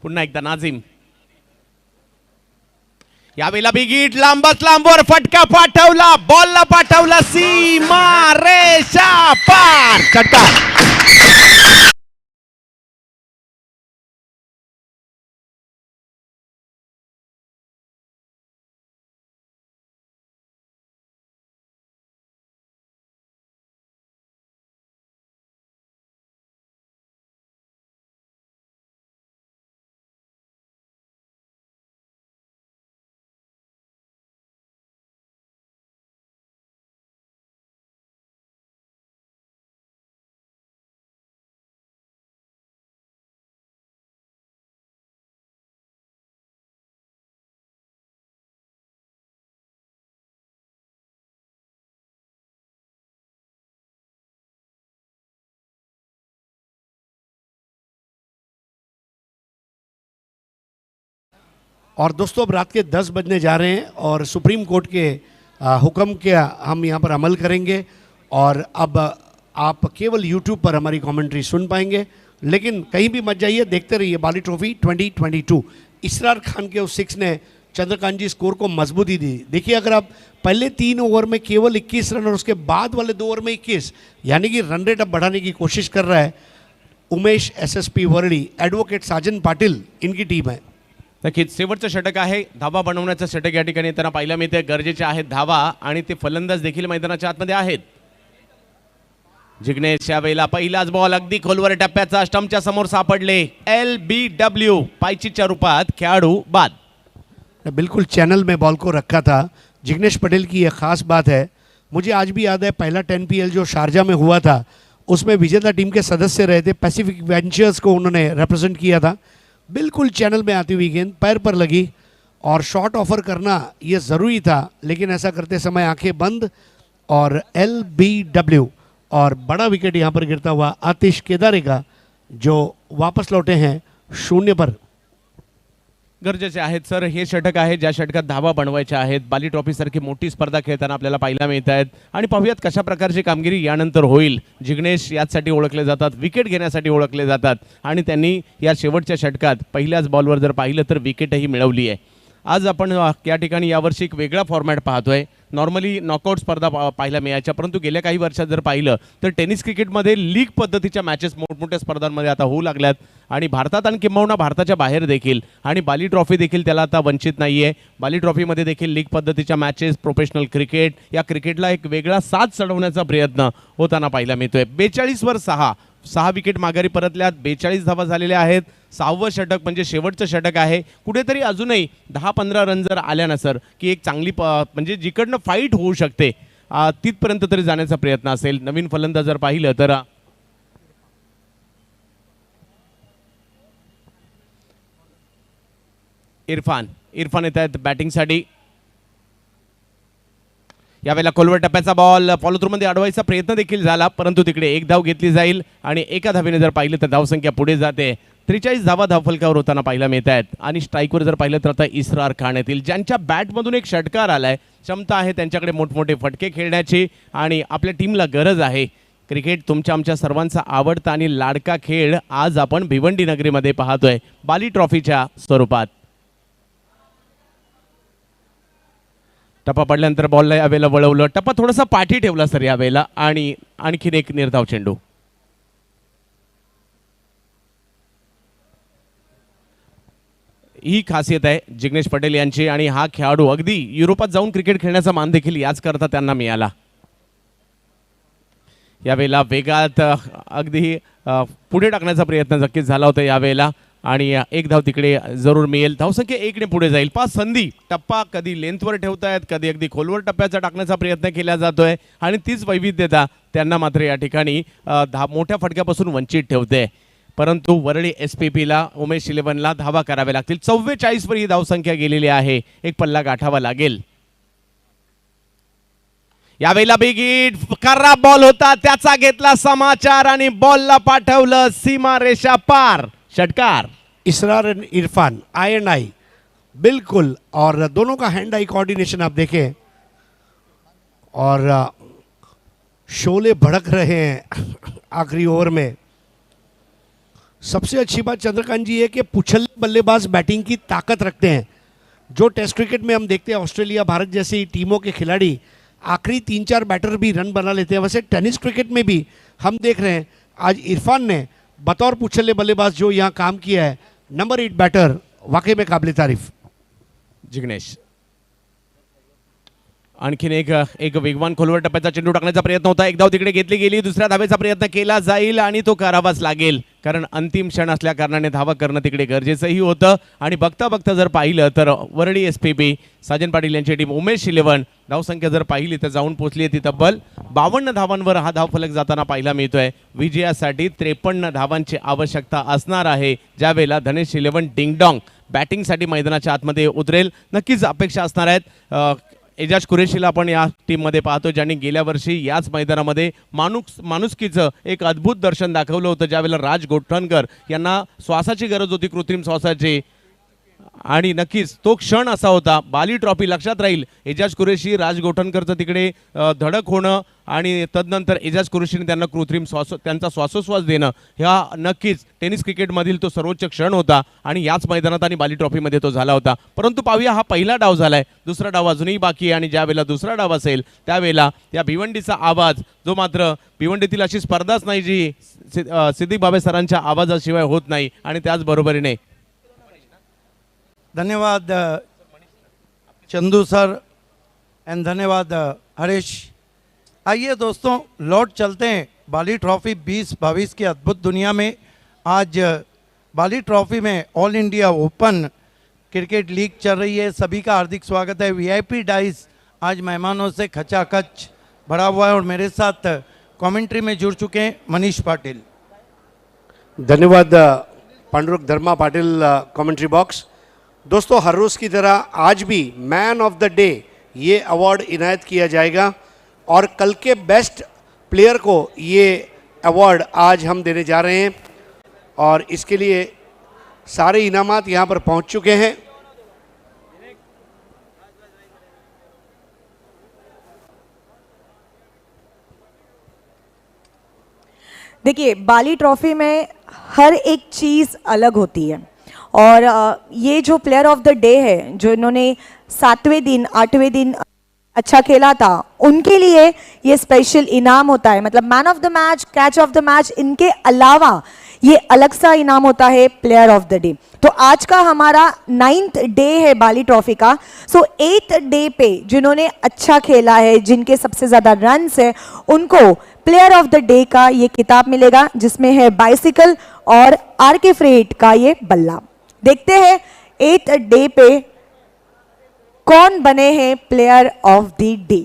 पुन्हा एकदा नाझीम. यावेळेला बिग हिट, लांबच लांबवर फटका पाठवला, बॉलला पाठवला सीमा रेषा पार. षटकार. और दोस्तों अब रात के 10 बजने जा रहे हैं और सुप्रीम कोर्ट के हुक्म के हम यहाँ पर अमल करेंगे. और अब आप केवल यूट्यूब पर हमारी कमेंट्री सुन पाएंगे, लेकिन कहीं भी मत जाइए, देखते रहिए बाली ट्रॉफी 2022. इसरार खान के उस 6 ने चंद्रकांत जी स्कोर को मजबूती दी. देखिए अगर आप पहले 3 ओवर में केवल 21 रन और उसके बाद वाले 2 ओवर में 21, यानी कि रन रेट अब बढ़ाने की कोशिश कर रहा है उमेश SSP वर्डी, ॲडव्होकेट साजन पाटील इनकी टीम है. नक्कीच शेवटचं षटक आहे, धावा बनवण्याचं षटक या ठिकाणी त्यांना पाहायला मिळते. गरजेचे आहेत धावा आणि ते फलंदाज देखील मैदानाच्या आतमध्ये आहेत. जिग्नेश यावेळेला पहिलाच बॉल अगदी खोलवर टप्प्याचा स्टंपच्या समोर सापडले. LBW पायचीच्या रूपात खेळाडू बाद. बिल्कुल चैनल में बॉल को रखा था. जिग्नेश पटेल की यह खास बात है, मुझे आज भी याद है पहला 10PL जो शारजा में हुआ था उसमें विजेता टीम के सदस्य रहे थे, पैसिफिक वेंचर्स को उन्होंने रिप्रेजेंट किया था. बिल्कुल चैनल में आती हुई गेंद पैर पर लगी और शॉट ऑफर करना ये ज़रूरी था, लेकिन ऐसा करते समय आंखें बंद और LBW और बड़ा विकेट यहाँ पर गिरता हुआ आतिश केदारे का, जो वापस लौटे हैं 0 पर. गरजेचे आहेत सर, हे षटक आहे ज्या षटकात धावा बनवायच्या आहेत. बाली ट्रॉफी सारखी मोठी स्पर्धा खेळताना आपल्याला पाहायला मिळत आहेत आणि पाहूयात कशा प्रकारची कामगिरी यानंतर होईल. जिग्नेश यासाठी ओळखले जातात, विकेट घेण्यासाठी ओळखले जातात आणि त्यांनी या शेवटच्या षटकात पहिल्याच बॉलवर जर पाहिलं तर विकेटही मिळवली आहे. आज आपण या ठिकाणी यावर्षी एक वेगळा फॉर्मॅट पाहतोय. नॉर्मली नॉकआउट स्पर्धा पाहायला मिळायच्या, परंतु गेल्या काही वर्षात जर पाहिलं तर टेनिस क्रिकेटमध्ये लीग पद्धतीच्या मॅचेस मोठमोठ्या स्पर्धांमध्ये आता होऊ लागल्यात आणि भारतात आणि किंबहुना भारताच्या बाहेर देखील. आणि बाली ट्रॉफी देखील त्याला आता वंचित नाही आहे. बाली ट्रॉफीमध्ये देखील लीग पद्धतीच्या मॅचेस, प्रोफेशनल क्रिकेट, या क्रिकेटला एक वेगळा साथ चढवण्याचा प्रयत्न होताना पाहायला मिळतोय. 42वर 6 विकेट माघारी परतल्यात, 42 धावा झालेल्या आहेत. 6वं षटक म्हणजे शेवटचं षटक आहे. कुठेतरी अजूनही 10-15 रन जर आल्या ना सर, की एक चांगली म्हणजे जिकडनं फाईट होऊ शकते तिथपर्यंत तरी जाण्याचा प्रयत्न असेल. नवीन फलंदाज जर पाहिलं तर इरफान येत आहेत बॅटिंगसाठी. यावेळेला खोलवर टप्प्याचा बॉल फॉलो थ्रूमध्ये अडवायचा प्रयत्न देखील झाला, परंतु तिकडे एक धाव घेतली जाईल आणि एका धावेने जर पाहिलं तर धावसंख्या पुढे जाते. 43 धावा धावफलकावर होताना पाहायला मिळत आहेत. आणि स्ट्राईकवर जर पाहिलं तर आता इसरार खान येतील, ज्यांच्या बॅटमधून एक षटकार आलाय. क्षमता आहे त्यांच्याकडे मोठमोठे फटके खेळण्याची आणि आपल्या टीमला गरज आहे. क्रिकेट तुमच्या आमच्या सर्वांचा आवडता आणि लाडका खेळ आज आपण भिवंडी नगरीमध्ये पाहतोय बाली ट्रॉफीच्या स्वरूपात. टप्पा पडल्यानंतर बॉलला यावेळेला वळवलं, टप्पा थोडासा पाठी ठेवला सर यावेळेला आणि आणखीन एक निर्धाव चेंडू. ही खासियत आहे जिग्नेश पटेल यांची आणि हा खेळाडू अगदी युरोपात जाऊन क्रिकेट खेळण्याचा मान देखील याच करता त्यांना मिळाला. यावेळेला वेगात अगदी पुढे टाकण्याचा प्रयत्न नक्कीच झाला होता यावेळेला आणि एक धाव तिकडे जरूर मिळेल. धावसंख्या 1ने पुढे जाईल. 5 संधी, टप्पा कधी लेंथवर ठेवतायत, कधी अगदी खोलवर टप्प्याचा टाकण्याचा प्रयत्न केला जातोय आणि तीच वैविध्यता त्यांना मात्र या ठिकाणी मोठ्या फटक्यापासून वंचित ठेवते. परंतु वरळी SPPला उमेश 11ला धावा कराव्या लागतील. 44 वर ही धावसंख्या गेलेली आहे. एक पल्ला गाठावा लागेल. यावेळेला बिग हिट, खराब बॉल होता, त्याचा घेतला समाचार आणि बॉलला पाठवलं सीमा रेषा पार. षटकार. Israr and Irfan, I and I, बिल्कुल. और दोनों का हैंड आई कोऑर्डिनेशन आप देखें और शोले भड़क रहे हैं आखिरी ओवर में. सबसे अच्छी बात चंद्रकांत जी है कि पुछल्ले बल्लेबाज बैटिंग की ताकत रखते हैं. जो टेस्ट क्रिकेट में हम देखते हैं ऑस्ट्रेलिया भारत जैसी टीमों के खिलाड़ी आखिरी 3-4 बैटर भी रन बना लेते हैं, वैसे टेनिस क्रिकेट में भी हम देख रहे हैं आज इरफान ने बतौर पुछल्ले बल्लेबाज जो यहाँ काम किया है, नंबर 8 बैटर, वाकई में काबिल तारीफ. जिग्नेश आणखीन एक वेगवान खोलवर टप्प्याचा चेंडू टाकण्याचा प्रयत्न होता. एक धाव तिकडे घेतली गेली, दुसऱ्या धावेचा प्रयत्न केला जाईल आणि तो करावाच लागेल कारण अंतिम क्षण असल्या कारणाने धावा करणं तिकडे गरजेचंही होतं. आणि बघता बघता जर पाहिलं तर वरळी SPP साजन पाटील यांची टीम उमेश 11 धावसंख्या जर पाहिली तर जाऊन पोहोचली आहे ती तब्बल 52 धावांवर हा धावफलक जाताना पाहायला मिळतोय. विजयासाठी 53 धावांची आवश्यकता असणार आहे ज्यावेळेला धनेश 11 डिंगडॉंग बॅटिंगसाठी मैदानाच्या आतमध्ये उतरेल. नक्कीच अपेक्षा असणार आहेत. एजाज कुरेशीला आपण या टीममध्ये पाहतो ज्यांनी गेल्या वर्षी याच मैदानामध्ये माणुसकीचं एक अद्भुत दर्शन दाखवलं होतं ज्यावेळेला राज गोठणकर यांना श्वासाची गरज होती, कृत्रिम श्वासाची. आणि नक्कीच तो क्षण असा होता. बाली ट्रॉफी लक्षात राहील. एजाज कुरेशी, राज गोठणकरचं तिकडे धडक होणं आणि तदनंतर एजाज कुरेशीने त्यांना कृत्रिम त्यांचा श्वासोश्वास देणं ह्या नक्कीच टेनिस क्रिकेटमधील तो सर्वोच्च क्षण होता आणि याच मैदानात आणि बाली ट्रॉफीमध्ये तो झाला होता. परंतु पाहूया हा पहिला डाव झालाय, दुसरा डाव अजूनही बाकी आहे आणि ज्यावेळेला दुसरा डाव असेल त्यावेळेला या भिवंडीचा आवाज जो मात्र भिवंडीतील अशी स्पर्धाच नाही जी सिद्दीक बाबे सरांच्या आवाजाशिवाय होत नाही आणि त्याचबरोबरीने धन्यवाद चंदू सर एंड धन्यवाद हरीश. आइए दोस्तों लौट चलते हैं बाली ट्रॉफी 2022 की अद्भुत दुनिया में. आज बाली ट्रॉफी में all India open cricket league चल रही है. सभी का हार्दिक स्वागत है. VIP डाइस आज मेहमानों से खचाखच भरा हुआ है और मेरे साथ कमेंट्री में जुड़ चुके हैं मनीष पाटिल. धन्यवाद पांडुरंग धर्मा पाटिल कमेंट्री बॉक्स. दोस्तों हर रोज़ की तरह आज भी मैन ऑफ द डे ये अवार्ड इनायत किया जाएगा और कल के बेस्ट प्लेयर को ये अवार्ड आज हम देने जा रहे हैं और इसके लिए सारे इनामात यहाँ पर पहुँच चुके हैं. देखिए बाली ट्रॉफी में हर एक चीज़ अलग होती है और ये जो प्लेयर ऑफ द डे है, जो इन्होंने 7वें दिन 8वें दिन अच्छा खेला था, उनके लिए ये स्पेशल इनाम होता है। मतलब man of the match, catch of the match, इनके अलावा ये अलग सा इनाम होता है प्लेयर ऑफ द डे। तो आज का हमारा 9th डे है बाली ट्रॉफी का। सो 8th डे पे जिन्होंने अच्छा खेला है, जिनके सबसे ज़्यादा रन्स है, उनको प्लेयर ऑफ द डे का ये किताब मिलेगा, जिसमें है बाइसिकल और आरके फ्रेट का ये बल्ला। देखते हैं 8th डे पे कौन बने हैं प्लेयर ऑफ द डे।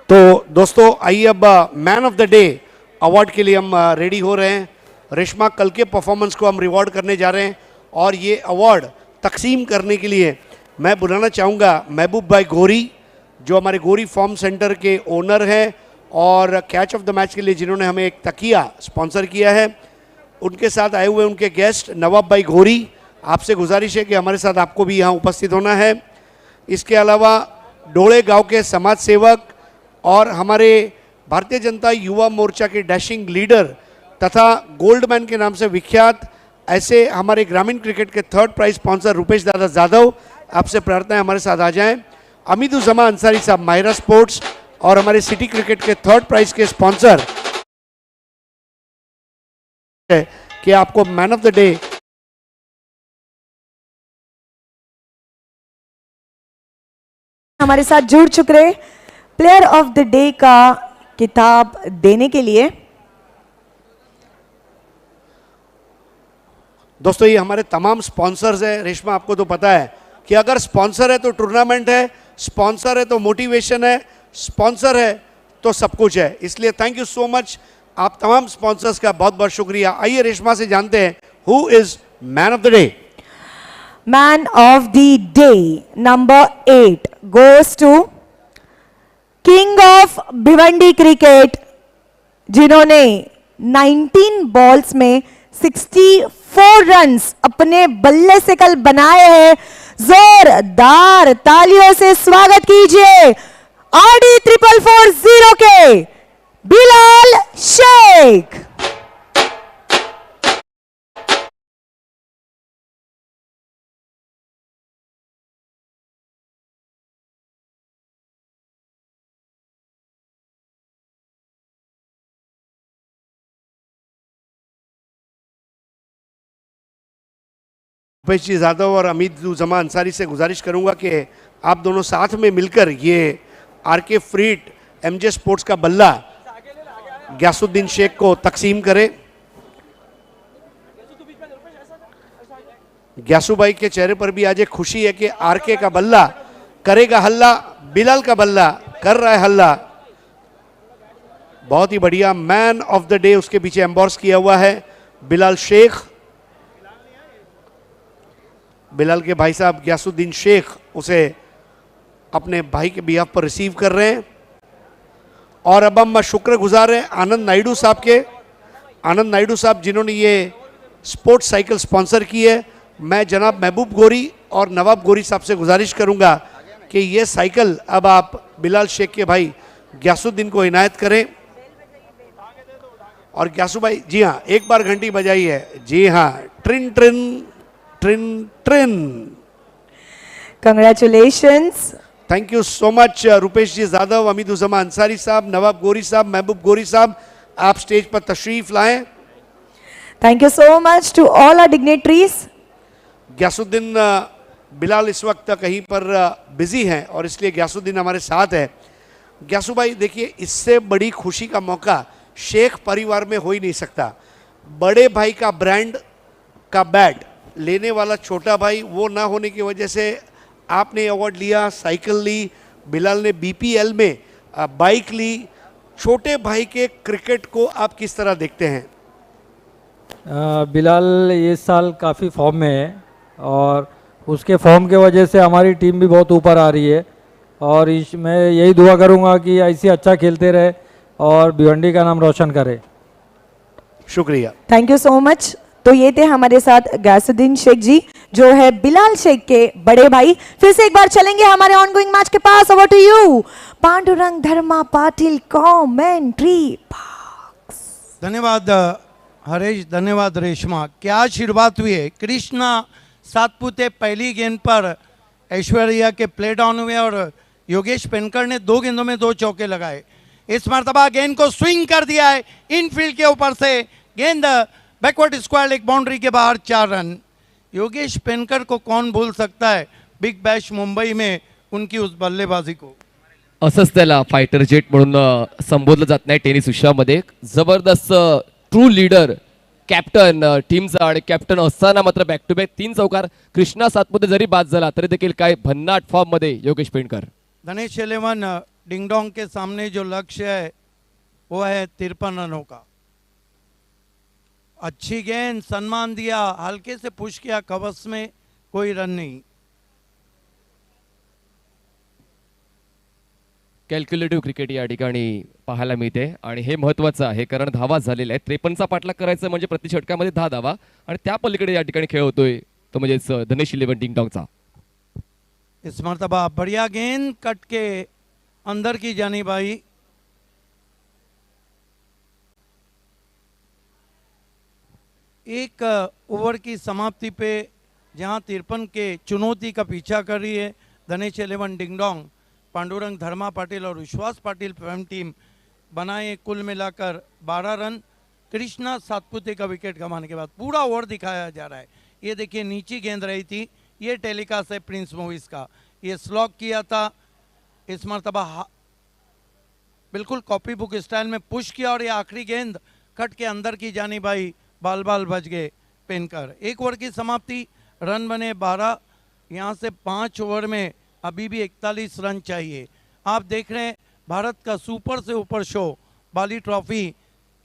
तो दोस्तों आइए अब man of the day award के लिए हम रेडी हो रहे हैं। रेशमा, कल के परफॉर्मेंस को हम रिवॉर्ड करने जा रहे हैं और ये अवार्ड तकसीम करने के लिए मैं बुलाना चाहूँगा महबूब भाई गोरी, जो हमारे गोरी फॉर्म सेंटर के ओनर हैं और कैच ऑफ द मैच के लिए जिन्होंने हमें एक तकिया स्पॉन्सर किया है। उनके साथ आए हुए उनके गेस्ट नवाब भाई गोरी, आपसे गुजारिश है कि हमारे साथ आपको भी यहाँ उपस्थित होना है। इसके अलावा डोळे गांव के समाज सेवक और हमारे भारतीय जनता युवा मोर्चा के डैशिंग लीडर तथा गोल्डमैन के नाम से विख्यात ऐसे हमारे ग्रामीण क्रिकेट के 3rd प्राइज स्पॉन्सर रुपेश दादा जाधव, आपसे प्रार्थना है हमारे साथ आ जाएं। अमीदुज़्ज़मा अंसारी साहब माहिरा स्पोर्ट्स और हमारे सिटी क्रिकेट के 3rd प्राइज के स्पॉन्सर है कि आपको मैन ऑफ द डे हमारे साथ जुड़ चुके प्लेयर ऑफ द डे का किताब देने के लिए। दोस्तों ये हमारे तमाम स्पॉन्सर्स हैं। रेशमा, आपको तो पता है कि अगर स्पॉन्सर है तो टूर्नामेंट है, स्पॉन्सर है तो मोटिवेशन है, स्पॉन्सर है तो सब कुछ है। इसलिए थैंक यू सो मच, आप तमाम स्पॉन्सर्स का बहुत बहुत शुक्रिया। आइए रेशमा से जानते हैं who is man of the day. Man of the day number 8 goes to king of Bhiwandi cricket, जिन्होंने 19 बॉल्स में 64 रन्स अपने बल्ले से कल बनाए हैं। जोरदार तालियों से स्वागत कीजिए RD 4440 के बिलाल शेख। रुपेश जी जाधव और अमीदुज़्ज़मा अंसारी से गुजारिश करूंगा कि आप दोनों साथ में मिलकर ये आरके फ्रीट MJ स्पोर्ट्स का बल्ला ग्यासुद्दीन शेख को तकसीम करें। ग्यासू भाई के चेहरे पर भी आज एक खुशी है कि आरके का बल्ला करेगा हल्ला, बिलाल का बल्ला कर रहा है हल्ला। बहुत ही बढ़िया। मैन ऑफ द डे उसके पीछे एम्बॉर्स किया हुआ है बिलाल शेख। बिलाल के भाई साहब ग्यासुद्दीन शेख उसे अपने भाई के बिहाफ पर रिसीव कर रहे हैं। और अब हम शुक्रगुजार हैं आनंद नायडू साहब के। आनंद नायडू साहब जिन्होंने ये स्पोर्ट्स साइकिल स्पॉन्सर की है। मैं जनाब महबूब गोरी और नवाब गोरी साहब से गुजारिश करूंगा कि ये साइकिल अब आप बिलाल शेख के भाई ग्यासुद्दीन को इनायत करें। और ग्यासू भाई, जी हाँ, एक बार घंटी बजाई है। जी हाँ, ट्रिन ट्रिन ट्रिन ट्रिन। Congratulations. Thank you so much Rupesh ji Jadhav, Amiduzzama Ansari साहब, नवाब गोरी साहब, महबूब गोरी साहब, आप स्टेज पर तशरीफ लाएं। Thank you so much to all our dignitaries. Ghiyasuddin Bilal इस वक्त कहीं पर बिजी हैं और इसलिए ग्यासुद्दीन हमारे साथ है। ग्यासू भाई देखिए, इससे बड़ी खुशी का मौका शेख परिवार में हो ही नहीं सकता। बड़े भाई का ब्रांड का बैट लेने वाला छोटा भाई वो ना होने की वजह से आपने अवार्ड लिया, साइकिल ली, बिलाल ने BPL में बाइक ली। छोटे भाई के क्रिकेट को आप किस तरह देखते हैं? बिलाल इस साल काफ़ी फॉर्म में है और उसके फॉर्म के वजह से हमारी टीम भी बहुत ऊपर आ रही है और मैं यही दुआ करूंगा कि ऐसे अच्छा खेलते रहे और भिवंडी का नाम रोशन करे। शुक्रिया। Thank you so much. तो ये थे हमारे साथ गैसुद्दीन शेख जी जो है बिलाल शेख के बड़े भाई। फिर से एक बार चलेंगे हमारे ऑनगोइंग मैच के पास। Over to you Pandurang Dharma Patil commentary. धन्यवाद हरेश, धन्यवाद रेशमा। क्या शुरुआत हुई है। कृष्णा सातपुते पहली गेंद पर ऐश्वर्या के प्ले डाउन हुए और योगेश पेनकर ने 2 गेंदों में 2 चौके लगाए। इस मरतबा गेंद को स्विंग कर दिया है इनफील्ड के ऊपर से, गेंद बैकवर्ड स्क्वायर एक बाउंड्री के बाहर 4 रन। योगेश पेनकर को कौन भूल सकता है बिग बैश मुंबई में उनकी उस बल्लेबाजी को। असंच त्याला फायटर जेट म्हणून संबोधलं जात नाही टेनिस विश्वामध्ये। जबरदस्त ट्रू लीडर कॅप्टन टीमचा आणि कॅप्टन असताना मात्र बॅक टू बॅक 3 चौकार। कृष्णा सातपुते जरी बाद झाला तरी देखील काय भन्नाट फॉर्म मध्ये योगेश पेनकर। धनेश 11 डिंगडोंग के सामने जो लक्ष्य है वो है 53 रनों का। अच्छी गेंद, सम्मान दिया, हल्के से पुश किया कवच में, कोई रन नहीं। कॅल्क्युलेटिव्ह क्रिकेट या ठिकाणी पाहायला मिळते आणि हे महत्त्वाचं आहे कारण धावा झालेल्या आहेत। 53चा पाठलाग करायचा म्हणजे प्रति षटकामध्ये 10 धावा आणि त्या पलीकडे या ठिकाणी खेळ होतोय तो म्हणजेच धनेश 11 डिंगडॉंगचा। इस मरतबा बढ़िया गेंद कट के अंदर की जानी भाई। एक ओवर की समाप्ति पे जहां 53 के चुनौती का पीछा कर रही है धनेश 11 डिंगडोंग, पांडुरंग धर्मा पाटिल और विश्वास पाटिल प्रेम टीम बनाए कुल मिलाकर 12 रन। कृष्णा सातपुते का विकेट गंवाने के बाद पूरा ओवर दिखाया जा रहा है। ये देखिए नीची गेंद रही थी, ये टेलीकास्ट है प्रिंस मूवीज का, ये स्लॉक किया था। इस मरतबा बिल्कुल कॉपी बुक स्टाइल में पुश किया और ये आखिरी गेंद कट के अंदर की जानी भाई, बाल बाल बच गए पेनकर। 1 ओवर की समाप्ति, रन बने 12। यहाँ से 5 ओवर में अभी भी 41 रन चाहिए। आप देख रहे हैं भारत का सुपर से ऊपर शो बाली ट्रॉफी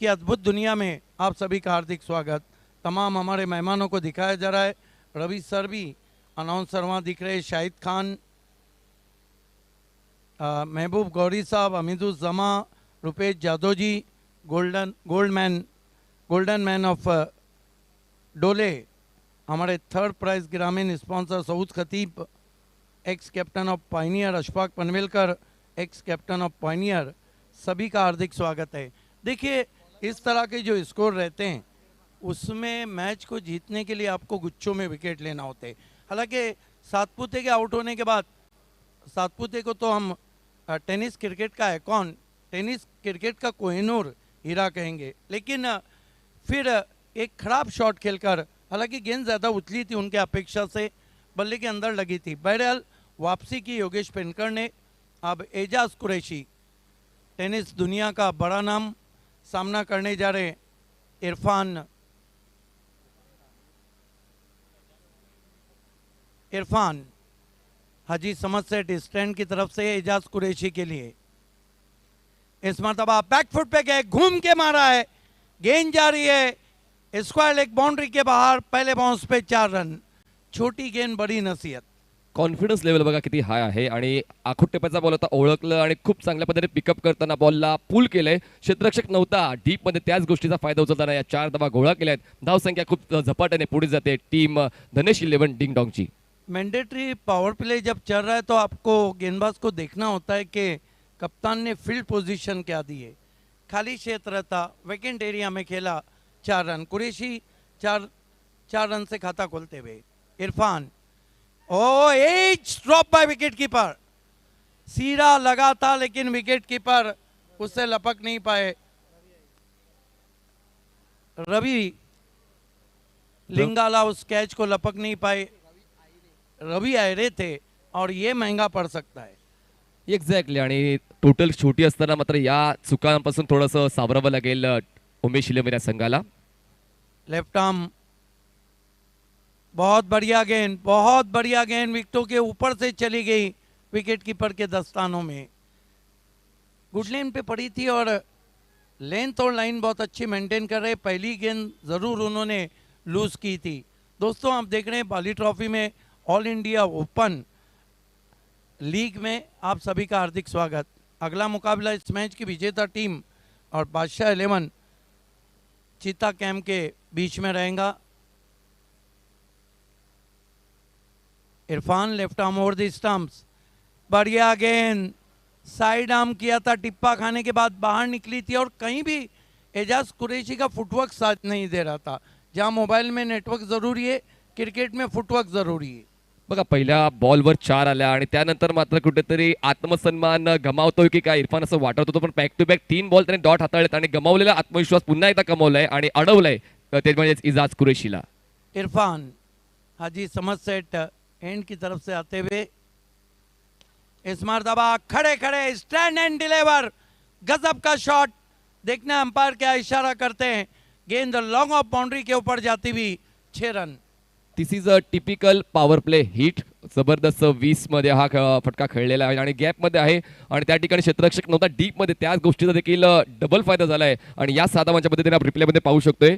की अद्भुत दुनिया में आप सभी का हार्दिक स्वागत। तमाम हमारे मेहमानों को दिखाया जा रहा है। रवि सर भी अनाउंसर वहाँ दिख रहे हैं, शाहिद खान, महबूब गौरी साहब, Hamiduzzaman, Rupesh Jadhav ji, golden man of डोले, हमारे 3rd प्राइज ग्रामीण sponsor Saud Khatib, ex captain of pioneer Ashfaq Panvelkar, ex captain of pioneer, सभी का हार्दिक स्वागत है। देखिए इस तरह के जो स्कोर रहते हैं उसमें मैच को जीतने के लिए आपको गुच्छों में विकेट लेना होते हैं। हालांकि सातपुते के आउट होने के बाद, सातपुते को तो हम टेनिस क्रिकेट का आइकॉन, टेनिस क्रिकेट का कोहिनूर हीरा कहेंगे, लेकिन फिर एक खराब शॉट खेलकर, हालांकि गेंद ज़्यादा उछली थी उनके अपेक्षा से, बल्ले के अंदर लगी थी। बहरहाल वापसी की योगेश पेनकर ने। अब एजाज कुरैशी, टेनिस दुनिया का बड़ा नाम, सामना करने जा रहे इरफान हाजी समझ सेट स्टैंड की तरफ से एजाज कुरैशी के लिए। इस मरतबा बैकफुट पे गए, घूम के मारा है, गेंद जा रही है स्क्वायर लेग बाउंड्री के बाहर, पहले बाउंस पे 4 रन। छोटी गेंद बड़ी नसीहत। कॉन्फिडन्स लेवल बघा किती हाय आहे आणि आखूट टेपाचा बॉल होता, ओळखलं आणि खूप चांगल्या पद्धतीने पिकअप करताना बॉलला पुल केलंय। क्षेत्ररक्षक नव्हता डीप मध्ये, त्याच गोष्टीचा फायदा उचलताना या 4 धावा गोळा केल्यात। धाव संख्या खूप झपाट्याने पुढे जाते टीम धनेश 11 डिंगडॉंगची। मैंडेटरी पावर प्ले जब चल रहा है तो आपको गेंदबाज को देखना होता है कि कप्तान ने फील्ड पोजीशन क्या दी है। खाली क्षेत्र था, वैकेंट एरिया में खेला, 4 रन। कुरैशी 4 रन से खाता खोलते हुए। Irfan, oh edge drop by wicket keeper, सीधा लगा था लेकिन विकेट कीपर उससे लपक नहीं पाए। रवि लिंगाला उस कैच को लपक नहीं पाए, रवि आयरे थे और ये महंगा पड़ सकता है। एक्झॅक्टली, आणि टोटल छोटी असताना मात्र या चुकांपासून थोडंसं सावरावं लागेल उमेश इलेव्हन या संघाला। लेफ्ट आर्म, बहुत बढ़िया गेंद, बहुत बढ़िया गेंद, विकेटों के ऊपर से चली गई विकेट कीपर के दस्तानों में। गुड लेन पे पड़ी थी और लेंथ और लाइन बहुत अच्छी मेंटेन कर रहे। पहली गेंद ज़रूर उन्होंने लूज़ की थी। दोस्तों आप देख रहे हैं बाली ट्रॉफी में ऑल इंडिया ओपन लीग में आप सभी का हार्दिक स्वागत। अगला मुकाबला इस मैच की विजेता टीम और बादशाह 11 चीता कैंप के बीच में रहेगा। Irfan left arm over the stumps, बढ़िया गेंद, साइड आर्म किया था, टिप्पा खाने के बाद बाहर निकली थी और कहीं भी एजाज कुरैशी का फुटवर्क साथ नहीं दे रहा था। जहां मोबाइल में नेटवर्क जरूरी है, क्रिकेट में फुटवर्क जरूरी है। बघा पहिल्या बॉलवर 4 आल्या आणि त्यानंतर मात्र कुठेतरी आत्मसन्मान गमावतोय की काय इरफान असं वाटत होतं, पण बॅक टू बॅक 3 बॉल त्याने डॉट हाताळलेत आणि गमावलेला आत्मविश्वास पुन्हा एकदा कमावलाय आणि अडवलाय ते म्हणजेच इजाज कुरैशीला। इरफान हाजी समझ सेट एंड की तरफ से आते हुए इस मरतबा खड़े खड़े स्टैंड एंड डिलीवर, गजब का शॉट। देखना अंपायर क्या इशारा करते हैं। गेंद लॉन्ग ऑफ बाउंड्री के ऊपर जाती हुई 6 run. This is a typical power play hit. जबरदस्त 20 मध्ये हा फटका खेळलेला आहे आणि गॅप मध्ये आहे आणि त्या ठिकाणी क्षेत्ररक्षक नव्हता डीप मध्ये, त्याच गोष्टीचा देखील डबल फायदा झालाय आणि या साधावांच्या पद्धतीने आपण रिप्ले मध्ये पाहू शकतोय।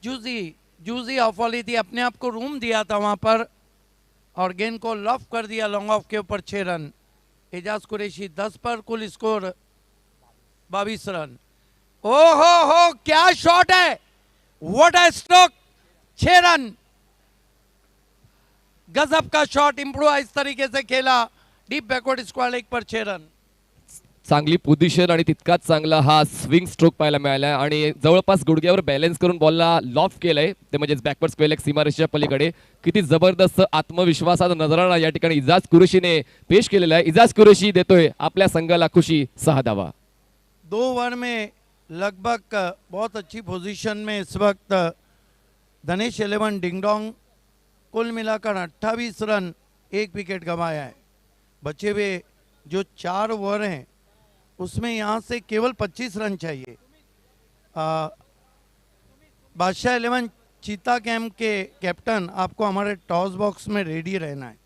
जूजी ऑफ वाली थी, अपने आप को रूम दिया था वहां पर और गेंद को लॉफ कर दिया लॉन्ग ऑफ के ऊपर 6 रन। एजाज कुरैशी 10 पर, कुल स्कोर 22 रन। ओ हो क्या शॉट है, व्हाट अ स्ट्रोक, 6 रन, गजब का शॉट। इम्प्रोवाइज तरीके से खेला, डीप बैकवर्ड स्क्वायर लेग पर 6 रन। चांगली पोझिशन आणि तितकाच चांगला हा स्विंग स्ट्रोक पाहायला मिळाला आणि जवळपास गुडघ्यावर बॅलन्स करून बॉलला लॉफ केलंय, ते म्हणजे बॅकवर्ड स्क्वेअर लेग सीमारेषेच्या पलीकडे। किती जबरदस्त आत्मविश्वासाचा नजराणा या ठिकाणी इजाज कुरैशीने पेश केलेला आहे। इजाज कुरैशी देतोय आपल्या संघाला खुशी 6 धावा। 2 ओवर में लगभग बहुत अच्छी पोजीशन में इस वक्त धनेश 11 डिंगडोंग, कुल मिलाकर 28 रन, 1 विकेट गंवाया है। बचे हुए जो 4 ओवर हैं उसमें यहाँ से केवल 25 रन चाहिए। बादशाह 11 चीता कैंप के कैप्टन, आपको हमारे टॉस बॉक्स में रेडी रहना है।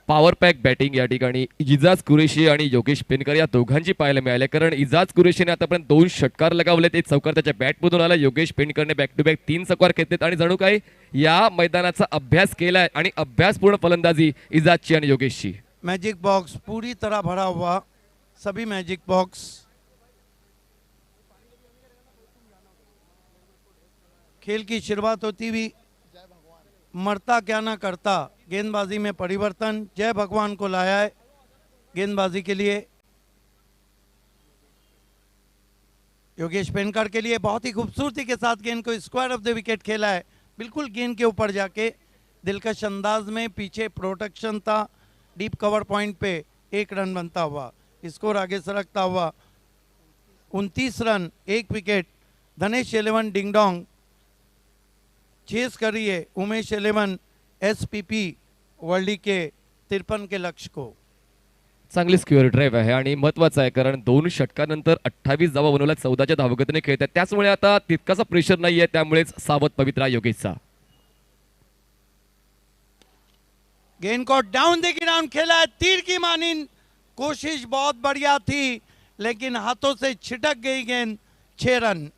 पॉवर पॅक बॅटिंग या ठिकाणी इजाज कुरैशी आणि योगेश पेनकर या दोघांची पाहायला मिळाले, कारण इजाज कुरैशीने आतापर्यंत 2 षटकार लगावलेत, एक चौकार त्याच्या बॅटमधून आला। योगेश पेनकरने बॅक टू बॅक 3 चौकार घेतलेत आणि जणू काय या मैदानाचा अभ्यास केलाय आणि अभ्यासपूर्ण फलंदाजी इजाजची आणि योगेशची। मैजिक बॉक्स पूरी तरह भरा हुआ, सभी मैजिक बॉक्स। खेल की शुरुआत होती हुई मरता क्या ना करता, गेंदबाजी में परिवर्तन जय भगवान को लाया है गेंदबाजी के लिए। योगेश पेनकर के लिए बहुत ही खूबसूरती के साथ गेंद को स्क्वायर ऑफ द विकेट खेला है, बिल्कुल गेंद के ऊपर जाके दिलकश अंदाज में। पीछे प्रोटेक्शन था, डीप कवर पॉइंट पे 1 रन बनता हुआ, स्कोर आगे सरकता हुआ 29 रन, 1 विकेट। धनेश 11 डिंगडोंग चेस करिए उमेश 11 SPP वर्ल्डी के 53 के लक्ष्य को। चांगली स्क्वेअर ड्राईव्ह आहे आणि महत्वाचं आहे, कारण 2 षटकानंतर 28 धावा बनवल्या, 14च्या धावगतीने खेळत आहेत, त्याचमुळे आता तितकासा प्रेशर नाहीये, त्यामुळेच सावध पवित्रा योगेशचा। गेंद को डाउन द ग्राउंड खेला है, तीर की मानिंद, कोशिश बहुत बढ़िया थी लेकिन हाथों से छिटक गई गेंद, 6 रन।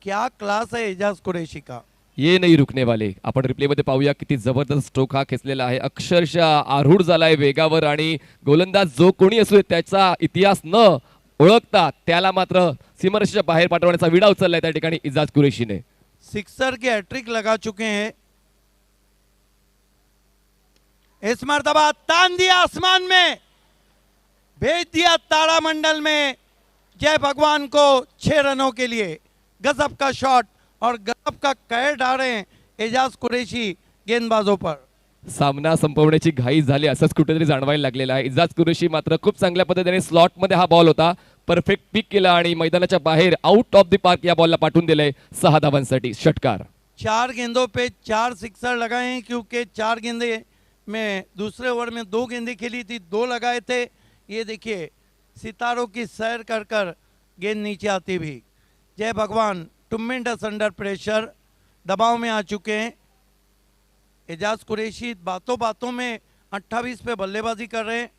क्या क्लास है एजाज कुरैशी का, ये नहीं रुकने वाले। आपण रिप्ले मध्ये पाहूया किती जबरदस्त स्ट्रोक हा खेचलेला आहे, अक्षरशः आरूढ झालाय वेगावर आणि गोलंदाज जो कोणी असू त्याचा इतिहास न ओळखता त्याला मात्र सीमारेषेच्या बाहेर पाठवण्याचा विडा उचललाय त्या ठिकाणी इजाज कुरैशीने। सिक्सर के हैट्रिक लगा चुके हैं। इस मर्तबा तान दिया आसमान में, भेज दिया तारामंडल में, जय भगवान को 6 रनों के लिए। गजब का शॉट और गजब का कहर डाल रहे हैं एजाज कुरैशी गेंदबाजों पर। सामना संपवण्याची घाई झाली असंच कुठेतरी जाणवायला लागलेला आहे। इजाज कुरैशी मात्र खूप चांगल्या पद्धतीने स्लॉट मध्ये हा बॉल होता, परफेक्ट पिक केला आणि मैदानाच्या बाहेर आउट ऑफ द पार्क या बॉलला पाठवून दिले 6 धावांसाठी षटकार। 4 गेंदों पे 4 सिक्सर लगाए हैं, क्योंकि 4 गेंदे में दूसरे ओवर में 2 गेंदें खेली थी, 2 लगाए थे। ये देखिए सितारों की सैर कर कर गेंद नीचे आती भी। जय भगवान ट्रुमेंडस अंडर प्रेशर, दबाव में आ चुके हैं। एजाज कुरैशी बातों बातों में 28 पे बल्लेबाजी कर रहे हैं।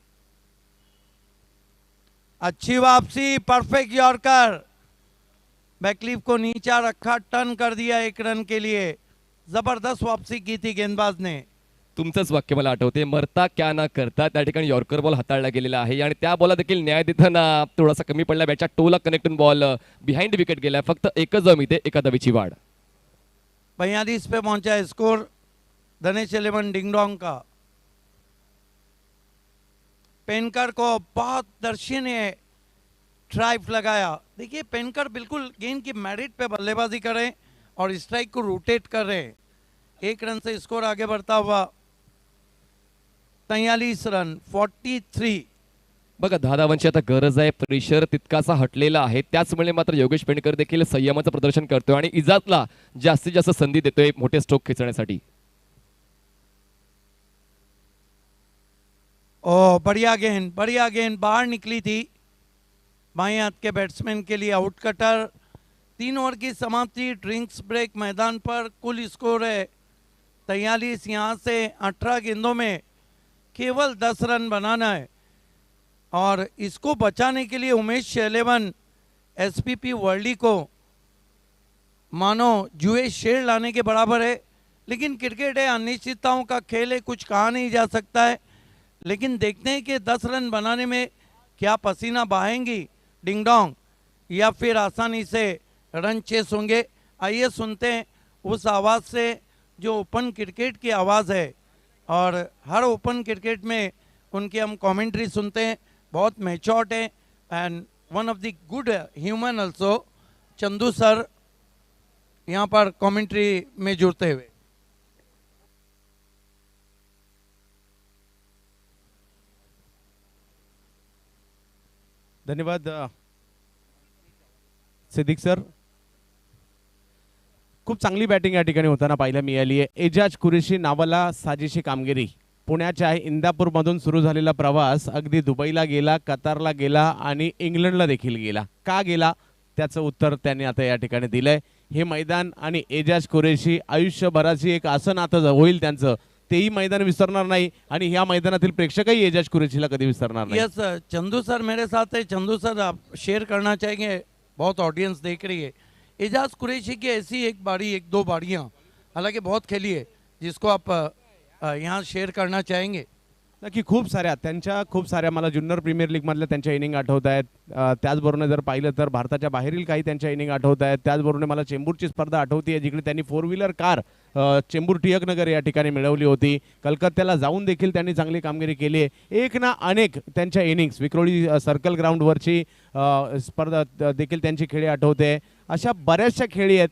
अच्छी वापसी, परफेक्ट यॉर्कर, बैकलीफ को नीचा रखा, टर्न कर दिया 1 रन के लिए। जबरदस्त वापसी की थी गेंदबाज ने। तुमचंच वाक्य मला आठवते, मरता क्या ना करता त्या ठिकाणी यॉर्कर बॉल हाताळला गेलेला आहे आणि त्या बॉलला देखील न्याय देताना थोडासा कमी पडला, बॅटच्या टोला कनेक्टून बॉल बिहाइंड विकेट गेला, फक्त एकच जम इथे एका धावेची वाढ। 42 पे पहुंचा है स्कोर धनेश 11 डिंगडोंग का। पेनकर को बहुत दर्शनीय ड्राइव लगाया। देखिए पेनकर बिल्कुल गेंद की मेरिट पे बल्लेबाजी कर रहे हैं और स्ट्राइक को रोटेट कर रहे हैं। 1 रन से स्कोर आगे बढ़ता हुआ 43 रन 43। बघा 10 धावांची आता गरज आहे, प्रेशर तितकासा हटलेला आहे, त्याचमुळे मात्र योगेश पेंडकर देखील संयमाचं प्रदर्शन करतोय आणि इजाजला जास्तीत जास्त संधी देतोय मोठे स्ट्रोक खेचण्यासाठी। ओ बढ़िया गेंद बाहर निकली थी बाएं हाथ के बैट्समैन के लिए, आउट कटर। 3 ओवर की समाप्ति, ड्रिंक्स ब्रेक मैदान पर। कुल स्कोर है 43। यहाँ से 18 गेंदों में केवल 10 रन बनाना है और इसको बचाने के लिए उमेश 11 एसपीपी वर्ल्डी को मानो जुए शेर लाने के बराबर है। लेकिन क्रिकेट है, अनिश्चितताओं का खेल है, कुछ कहा नहीं जा सकता है। लेकिन देखते हैं कि 10 रन बनाने में क्या पसीना बहाएंगी डिंगडोंग या फिर आसानी से रन चेस होंगे। आइए सुनते हैं उस आवाज़ से जो ओपन क्रिकेट की आवाज़ है, और हर ओपन क्रिकेट में उनकी हम कमेंट्री सुनते हैं। बहुत मैच्योर्ड है and one of the good human also. Chandu sir यहाँ पर कमेंट्री में जुड़ते हुए। धन्यवाद सिद्दीक सर। खूप चांगली बॅटिंग या ठिकाणी होताना पाहायला मिळाली आहे। एजाज कुरेशी नावाला साजेशी कामगिरी। पुण्याच्या इंदापूरमधून सुरू झालेला प्रवास अगदी दुबईला गेला, कतारला गेला आणि इंग्लंडला देखील गेला। का गेला त्याचं उत्तर त्यांनी आता या ठिकाणी दिलंय। हे मैदान आणि एजाज कुरेशी आयुष्यभराची एक असं नातं होईल त्यांचं, तेही मैदान विसरणार नाही आणि ह्या मैदानातील प्रेक्षकही एजाज कुरेशीला कधी विसरणार नाही। यस चंदू सर मेरे साथ है। चंदू सर आप शेयर करना चाहेंगे, बहुत ऑडियंस देख रही है। एजाज कुरैशी की ऐसी एक बारी, एक दो बारियां हालांकि बहुत खेली है, जिसको आप यहाँ शेयर करना चाहेंगे? नक्की खूप साऱ्या मला ज्युनियर प्रीमियर लीगमधल्या त्यांच्या इनिंग आठवत आहेत। त्याचबरोबर जर पाहिलं तर भारताच्या बाहेरील काही त्यांच्या इनिंग आठवत आहेत। त्याचबरोबर मला चेंबूरची स्पर्धा आठवते आहे, जिकडे त्यांनी 4 व्हीलर कार चेंबूर टिळकनगर या ठिकाणी मिळवली होती। कलकत्त्याला जाऊन देखील त्यांनी चांगली कामगिरी केली आहे। एक ना अनेक त्यांच्या इनिंग्स, विक्रोळी सर्कल ग्राउंडवरची स्पर्धा देखील त्यांची खेळी आठवते। अशा बऱ्याचशा खेळी आहेत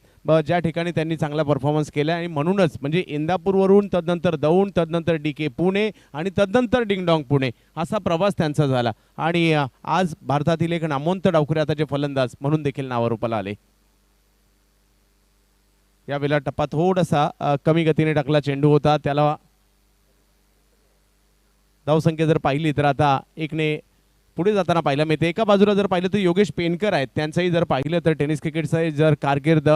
ज्या ठिकाणी त्यांनी चांगला परफॉर्मन्स केला आणि म्हणूनच म्हणजे इंदापूरवरून तदनंतर दौंड, तदनंतर DK पुणे आणि तदनंतर डिंगडॉंग पुणे असा प्रवास त्यांचा झाला आणि आज भारतातील एक नामवंत डावखुऱ्याचे फलंदाज म्हणून देखील नावारूपाला आले। यावेळेला टप्पा थोडासा कमी गतीने टाकला चेंडू होता, त्याला धावसंख्या जर पाहिली तर आता एकने पुढे जाताना पाहिलं मिळते। एका बाजूला जर पाहिलं तर योगेश पेनकर आहेत, त्यांचंही जर पाहिलं तर टेनिस क्रिकेटचं जर कारकीर्द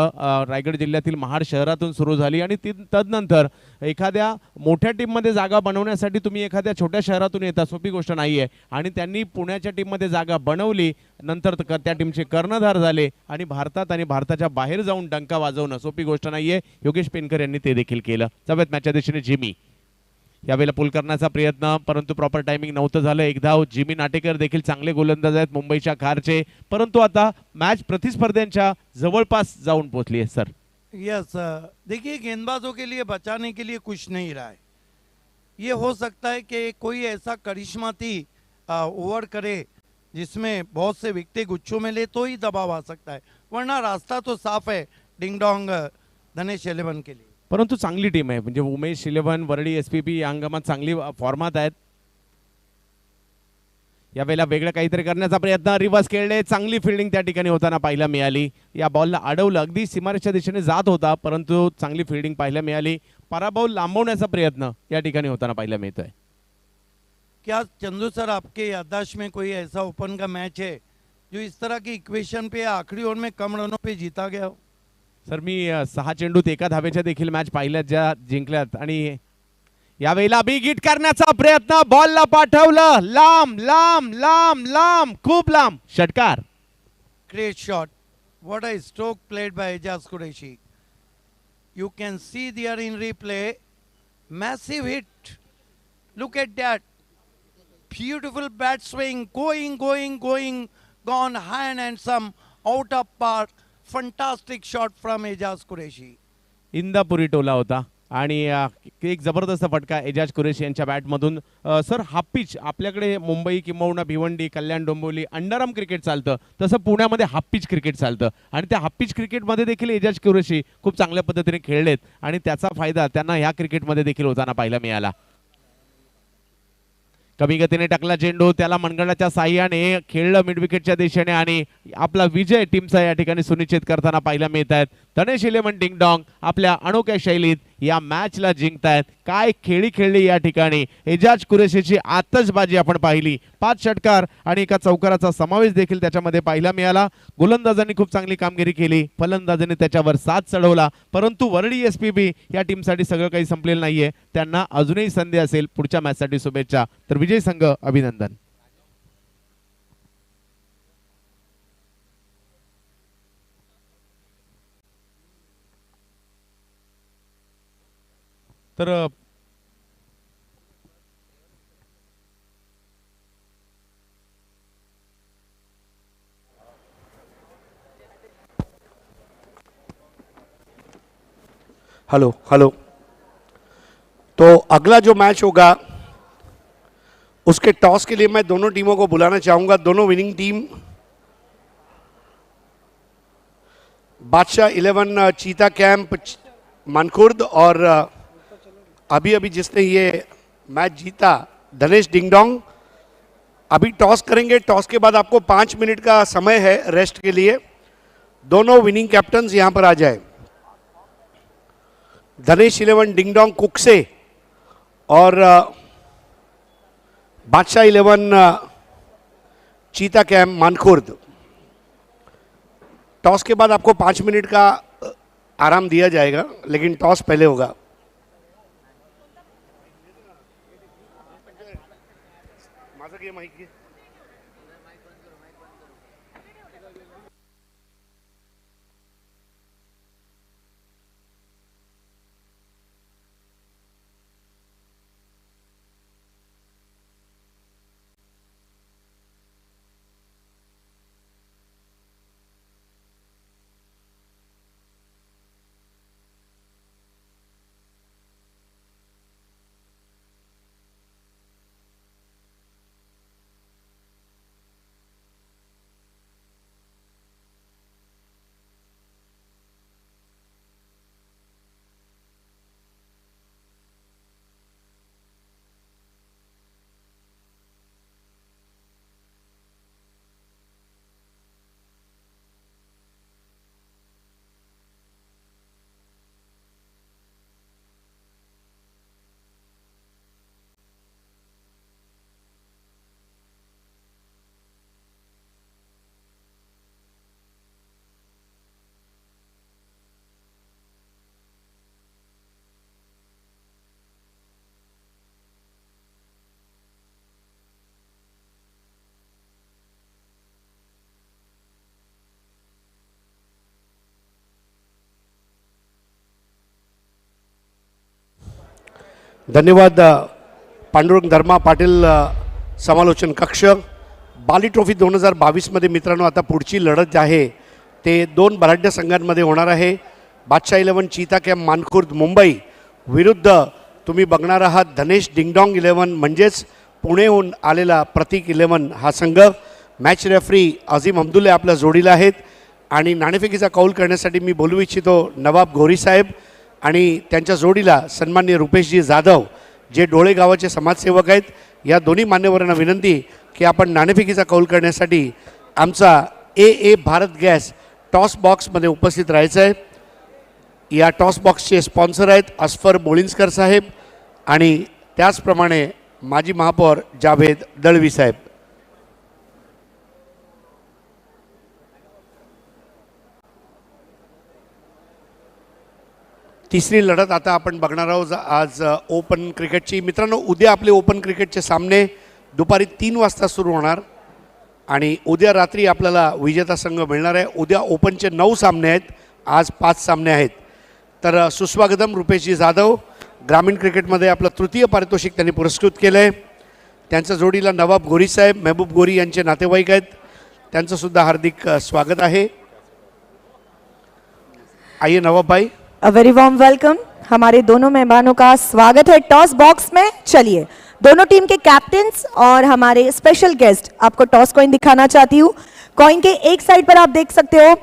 रायगड जिल्ह्यातील महाड शहरातून सुरू झाली आणि तदनंतर एखाद्या मोठ्या टीममध्ये जागा बनवण्यासाठी तुम्ही एखाद्या छोट्या शहरातून येता, सोपी गोष्ट नाही आहे आणि त्यांनी पुण्याच्या टीममध्ये जागा बनवली, नंतर त्या टीमचे कर्णधार झाले आणि भारतात आणि भारताच्या बाहेर जाऊन डंका वाजवणं सोपी गोष्ट नाही आहे। योगेश पेनकर यांनी ते देखील केलं। सवयत मॅचच्या दिशेने जिमी यावेळेला पुल करण्याचा प्रयत्न, परंतु प्रॉपर टायमिंग नव्हतं झालं। एक धाव। जिमी नाटेकर देखील चांगले गोलंदाज आहेत मुंबईच्या कारचे, परंतु आता मॅच प्रतिस्पर्ध्यांच्या जवळपास जाऊन पोहोचली आहे सर। यस देखिए गेंदबाजों के लिए बचाने के लिए कुछ नहीं रहा है। ये हो सकता है कि कोई ऐसा करिश्माती ओवर करे जिसमें बहुत से विकेट गुच्छों में ले तो ही दबाव आ सकता है, वरना रास्ता तो साफ है डिंगडोंग धनेश 11 के लिए। परंतु चांगली टीम आहे, म्हणजे उमेश 11 वरडी SPP या अंगमात चांगली फॉर्मात आहेत। यावेळेला वेगळं काहीतरी करण्याचा प्रयत्न, रिव्हर्स खेळले, चांगली फिल्डिंग त्या ठिकाणी होताना पाहायला मिळाली। या बॉलला अडवलं, अगदी सीमारेषेच्या दिशेने जात होता, परंतु चांगली फिल्डिंग पाहायला मिळाली। पराभव लांबवण्याचा प्रयत्न या ठिकाणी होताना पाहायला मिळतोय। क्या चंदू सर आपके याददाश्त में कोई ऐसा ओपन का मैच है जो इस तरह की इक्वेशन पे आखिरी ओवर में कम रनों पे जीता गया हो? सर मी 6 चेंडूत एका धावेच्या देखील मॅच पाहिल्यात ज्या जिंकल्यात आणि यावेळेला बिग हिट करण्याचा प्रयत्न, बॉलला पाठवलं लांब लांब लांब लांब, खूप लांब, षटकार. Great shot. What a stroke played by Ejaz Qureshi. You can see there in replay. Massive hit. Look at that. Beautiful bat swing. Going. Gone high and handsome. Out of park. Fantastic shot from Ejaz Qureshi. इंदापुरी टोला होता आणि एक जबरदस्त फटका एजाज कुरेशी यांच्या बॅटमधून. सर हा पिच आपल्याकडे मुंबई किंबहुना भिवंडी, कल्याण डोंबिवली अंडरआर्म क्रिकेट चालतं, तसं पुण्यामध्ये हाफ पिच क्रिकेट चालतं आणि त्या हाफ पिच क्रिकेटमध्ये देखील एजाज कुरेशी खूप चांगल्या पद्धतीने खेळलेत आणि त्याचा फायदा त्यांना ह्या क्रिकेटमध्ये देखील होताना पाहायला मिळाला. कमी गतीने टाकला चेंडू, त्याला मनगडाच्या साह्याने खेळलं मिड विकेटच्या दिशेने आणि आपला विजय टीमचा या ठिकाणी सुनिश्चित करताना पाहायला मिळत आहेत. धनेश 11 डिंगडॉंग आपल्या अनोख्या शैलीत या मॅचला जिंकतायत. काय खेळी खेळली या ठिकाणी. एजाज कुरेशीची आतषबाजी आपण पाहिली, 5 षटकार आणि एका चौकाराचा समावेश देखील त्याच्यामध्ये पाहायला मिळाला. गोलंदाजांनी खूप चांगली कामगिरी केली, फलंदाजांनी त्याच्यावर साथ चढवला, परंतु वरळी SPB या टीमसाठी सगळं काही संपलेलं नाहीये. त्यांना अजूनही संधी असेल. पुढच्या मॅचसाठी शुभेच्छा. तर विजय संघ अभिनंदन. तर हेलो. तो अगला जो मैच होगा उसके टॉस के लिए मैं दोनों टीमों को बुलाना चाहूंगा. दोनों विनिंग टीम बादशाह 11 चीता कैंप मानखुर्द और अभी जिसने ये मैच जीता धनेश डिंगडोंग. अभी टॉस करेंगे. टॉस के बाद आपको 5 मिनट का समय है रेस्ट के लिए. दोनों विनिंग कैप्टन्स यहां पर आ जाए. धनेश 11 डिंगडोंग कुकसे और बादशाह 11 चीता कैंप मानखुर्द. टॉस के बाद आपको 5 मिनट का आराम दिया जाएगा, लेकिन टॉस पहले होगा. धन्यवाद पांडुरंग धर्मा पाटील समालोचन कक्ष. बाली ट्रॉफी 2022 मध्ये मित्रांनो आता पुढची लढत आहे ते 2 बलाढ्य संघांमध्ये होणार आहे. बादशाह 11 चीता कॅम्प मानखुर्द मुंबई विरुद्ध तुम्ही बघणार आहात धनेश डिंगडॉंग 11 म्हणजेच पुणेहून आलेला प्रतीक 11 हा संघ. मॅच रेफरी अझीम अब्दुल्ले आपल्या जोडीला आहेत आणि नाणेफेकीचा कौल करण्यासाठी मी बोलू इच्छितो नवाब घोरी साहेब आणि त्यांच्या जोडीला सन्माननीय रुपेशजी जाधव जे डोळे गावाचे समाजसेवक आहेत. या दोन्ही मान्यवरांना विनंती की आपण नाणेफेकीचा कौल करण्यासाठी आमचा AA भारत गॅस टॉस बॉक्समध्ये उपस्थित राहायचं आहे. या टॉस बॉक्सचे स्पॉन्सर आहेत अस्फर बोळिंजकर साहेब आणि त्याचप्रमाणे माजी महापौर जावेद दळवी साहेब. तिसरी लढत आता आपण बघणार आहोत आज ओपन क्रिकेटची. मित्रांनो, उद्या आपले ओपन क्रिकेटचे सामने दुपारी 3 वाजता सुरू होणार आणि उद्या रात्री आपल्याला विजेता संघ मिळणार आहे. उद्या ओपनचे 9 सामने आहेत, आज 5 सामने आहेत. तर सुस्वागतम रुपेशजी जाधव. ग्रामीण क्रिकेटमध्ये आपलं तृतीय पारितोषिक त्यांनी पुरस्कृत केलं आहे. त्यांच्या जोडीला नवाब गोरीसाहेब, महबूब गोरी यांचे नातेवाईक आहेत. त्यांचंसुद्धा हार्दिक स्वागत आहे. आइए नवाब भाई. A very warm welcome. हमारे दोनों मेहमानों का स्वागत है टॉस बॉक्स में. चलिए, दोनों टीम के कैप्टन्स और हमारे स्पेशल गेस्ट, आपको टॉस कॉइन दिखाना चाहती हूँ. कॉइन के एक साइड पर आप देख सकते हो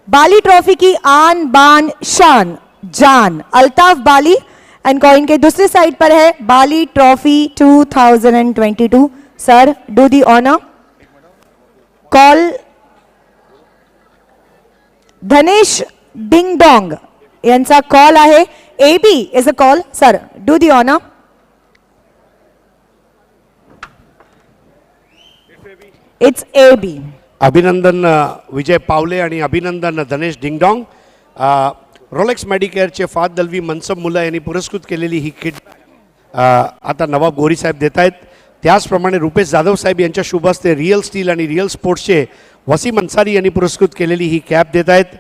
बाली ट्रॉफी की आन बान शान जान अल्ताफ बाली, एंड कॉइन के दूसरी साइड पर है Bali trophy 2022. Sir, do the honour. Call Dhanesh ding dong यांचा कॉल आहे. AB is a call. Sir, do the honour. It's AB. अभिनंदन विजय पावले आणि अभिनंदन धनेश डिंगडॉंग. रोलेक्स मेडिकेअरचे फाद दलवी मनसब मुल्ला यांनी पुरस्कृत केलेली ही किट आता नवाब गोरी साहेब देत आहेत. त्याचप्रमाणे रुपेश जाधव साहेब यांच्या शुभ हस्ते रिअल स्टील आणि रिअल स्पोर्ट्सचे वसीम अन्सारी यांनी पुरस्कृत केलेली ही कॅप देत आहेत.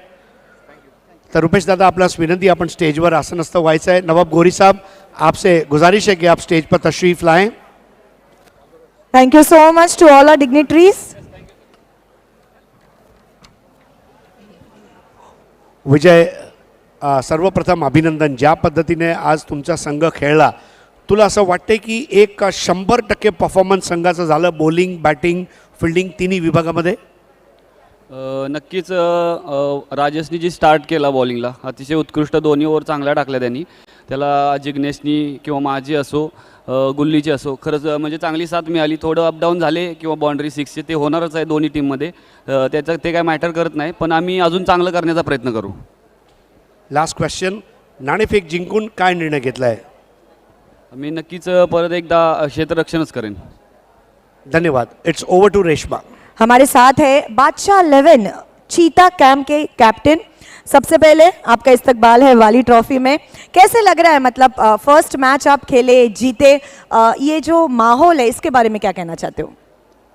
तर रुपेश दादा, आपल्यास विनंती, आपण स्टेजवर आसनस्थ व्हायचं आहे. नवाब गोरी साहब, आपसे गुजारिश है कि आप स्टेज पर तशरीफ लाएं. Thank you so much to all our dignitaries. Vijay, सर्वप्रथम अभिनंदन. ज्या पद्धतीने आज तुमचा संघ खेळला, तुला असं वाटते की एक 100% परफॉर्मन्स संघाचं झालं बॉलिंग, बॅटिंग, फिल्डिंग तिन्ही विभागामध्ये? नक्कीच राजेशनी जी स्टार्ट केला बॉलिंगला, अतिशय उत्कृष्ट दोन्ही ओव्हर चांगल्या टाकल्या त्यांनी. त्याला जिग्नेशनी किंवा माझी असो, गुल्लीची असो, खरंच म्हणजे चांगली साथ मिळाली. थोडं अपडाऊन झाले किंवा बाउंड्री 6चे ते होणारच आहे दोन्ही टीममध्ये, त्याचं ते काय मॅटर करत नाही, पण आम्ही अजून चांगलं करण्याचा प्रयत्न करू. लास्ट क्वेश्चन, नाणेफेक जिंकून काय निर्णय घेतला आहे? मी नक्कीच परत एकदा क्षेत्ररक्षणच करेन. धन्यवाद. It's over to Reshma. हमारे साथ है बादशाह 11 चीता कैंप के कैप्टन. सबसे पहले आपका इस्तकबाल है वाली ट्रॉफी में. कैसे लग रहा है, मतलब फर्स्ट मैच आप खेले, जीते, ये जो माहौल है इसके बारे में क्या कहना चाहते हो?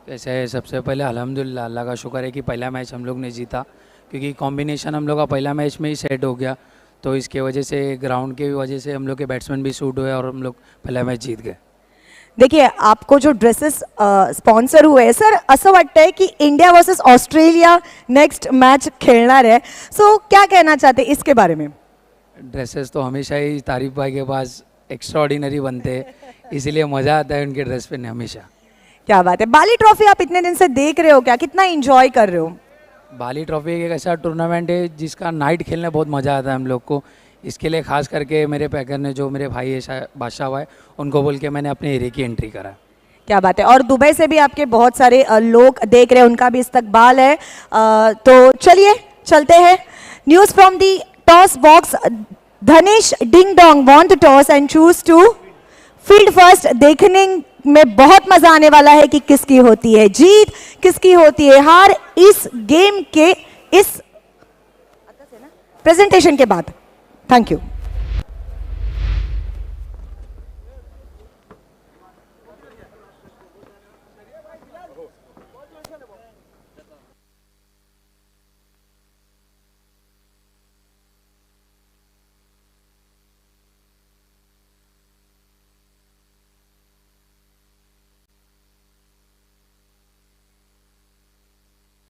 कैसे है, सबसे पहले अल्हम्दुलिल्लाह, अल्लाह का शुक्र है कि पहला मैच हम लोग ने जीता, क्योंकि कॉम्बिनेशन हम लोग का पहला मैच में ही सेट हो गया. तो इसके वजह से, ग्राउंड की वजह से हम लोग के बैट्समैन भी सूट हुए और हम लोग पहला मैच जीत गए. देखिए, आपको जो ड्रेसेस स्पॉन्सर हुए, सर असं वाटतंय की India versus Australia next match खेलणार है, सो क्या कहना चाहते हैं इसके बारे में? ड्रेसेस तो हमेशा ही तारीफ भाई के पास एक्स्ट्रा ऑर्डिनरी बनते हैं, इसीलिए मज़ा आता है उनके ड्रेस पहनने हमेशा. क्या बात है. बाली ट्रॉफी आप इतने दिन से देख रहे हो, क्या कितना एंजॉय कर रहे हो? बाली ट्रॉफी एक ऐसा टूर्नामेंट है जिसका नाइट खेलने बहुत मज़ा आता है हम लोग को. इसके लिए खास करके मेरे पैकर ने, जो मेरे भाई है बादशाह भाई, उनको बोल के मैंने अपने एरिया की एंट्री करा. क्या बात है. और दुबई से भी आपके बहुत सारे लोग देख रहे हैं, उनका भी इस्तकबाल है. तो चलिए चलते हैं. News from the toss box. Dhanesh ding Dong want to toss and choose to field first. देखने में बहुत मजा आने वाला है कि किसकी होती है जीत, किसकी होती है हार इस गेम के इस प्रेजेंटेशन के बाद. Thank you.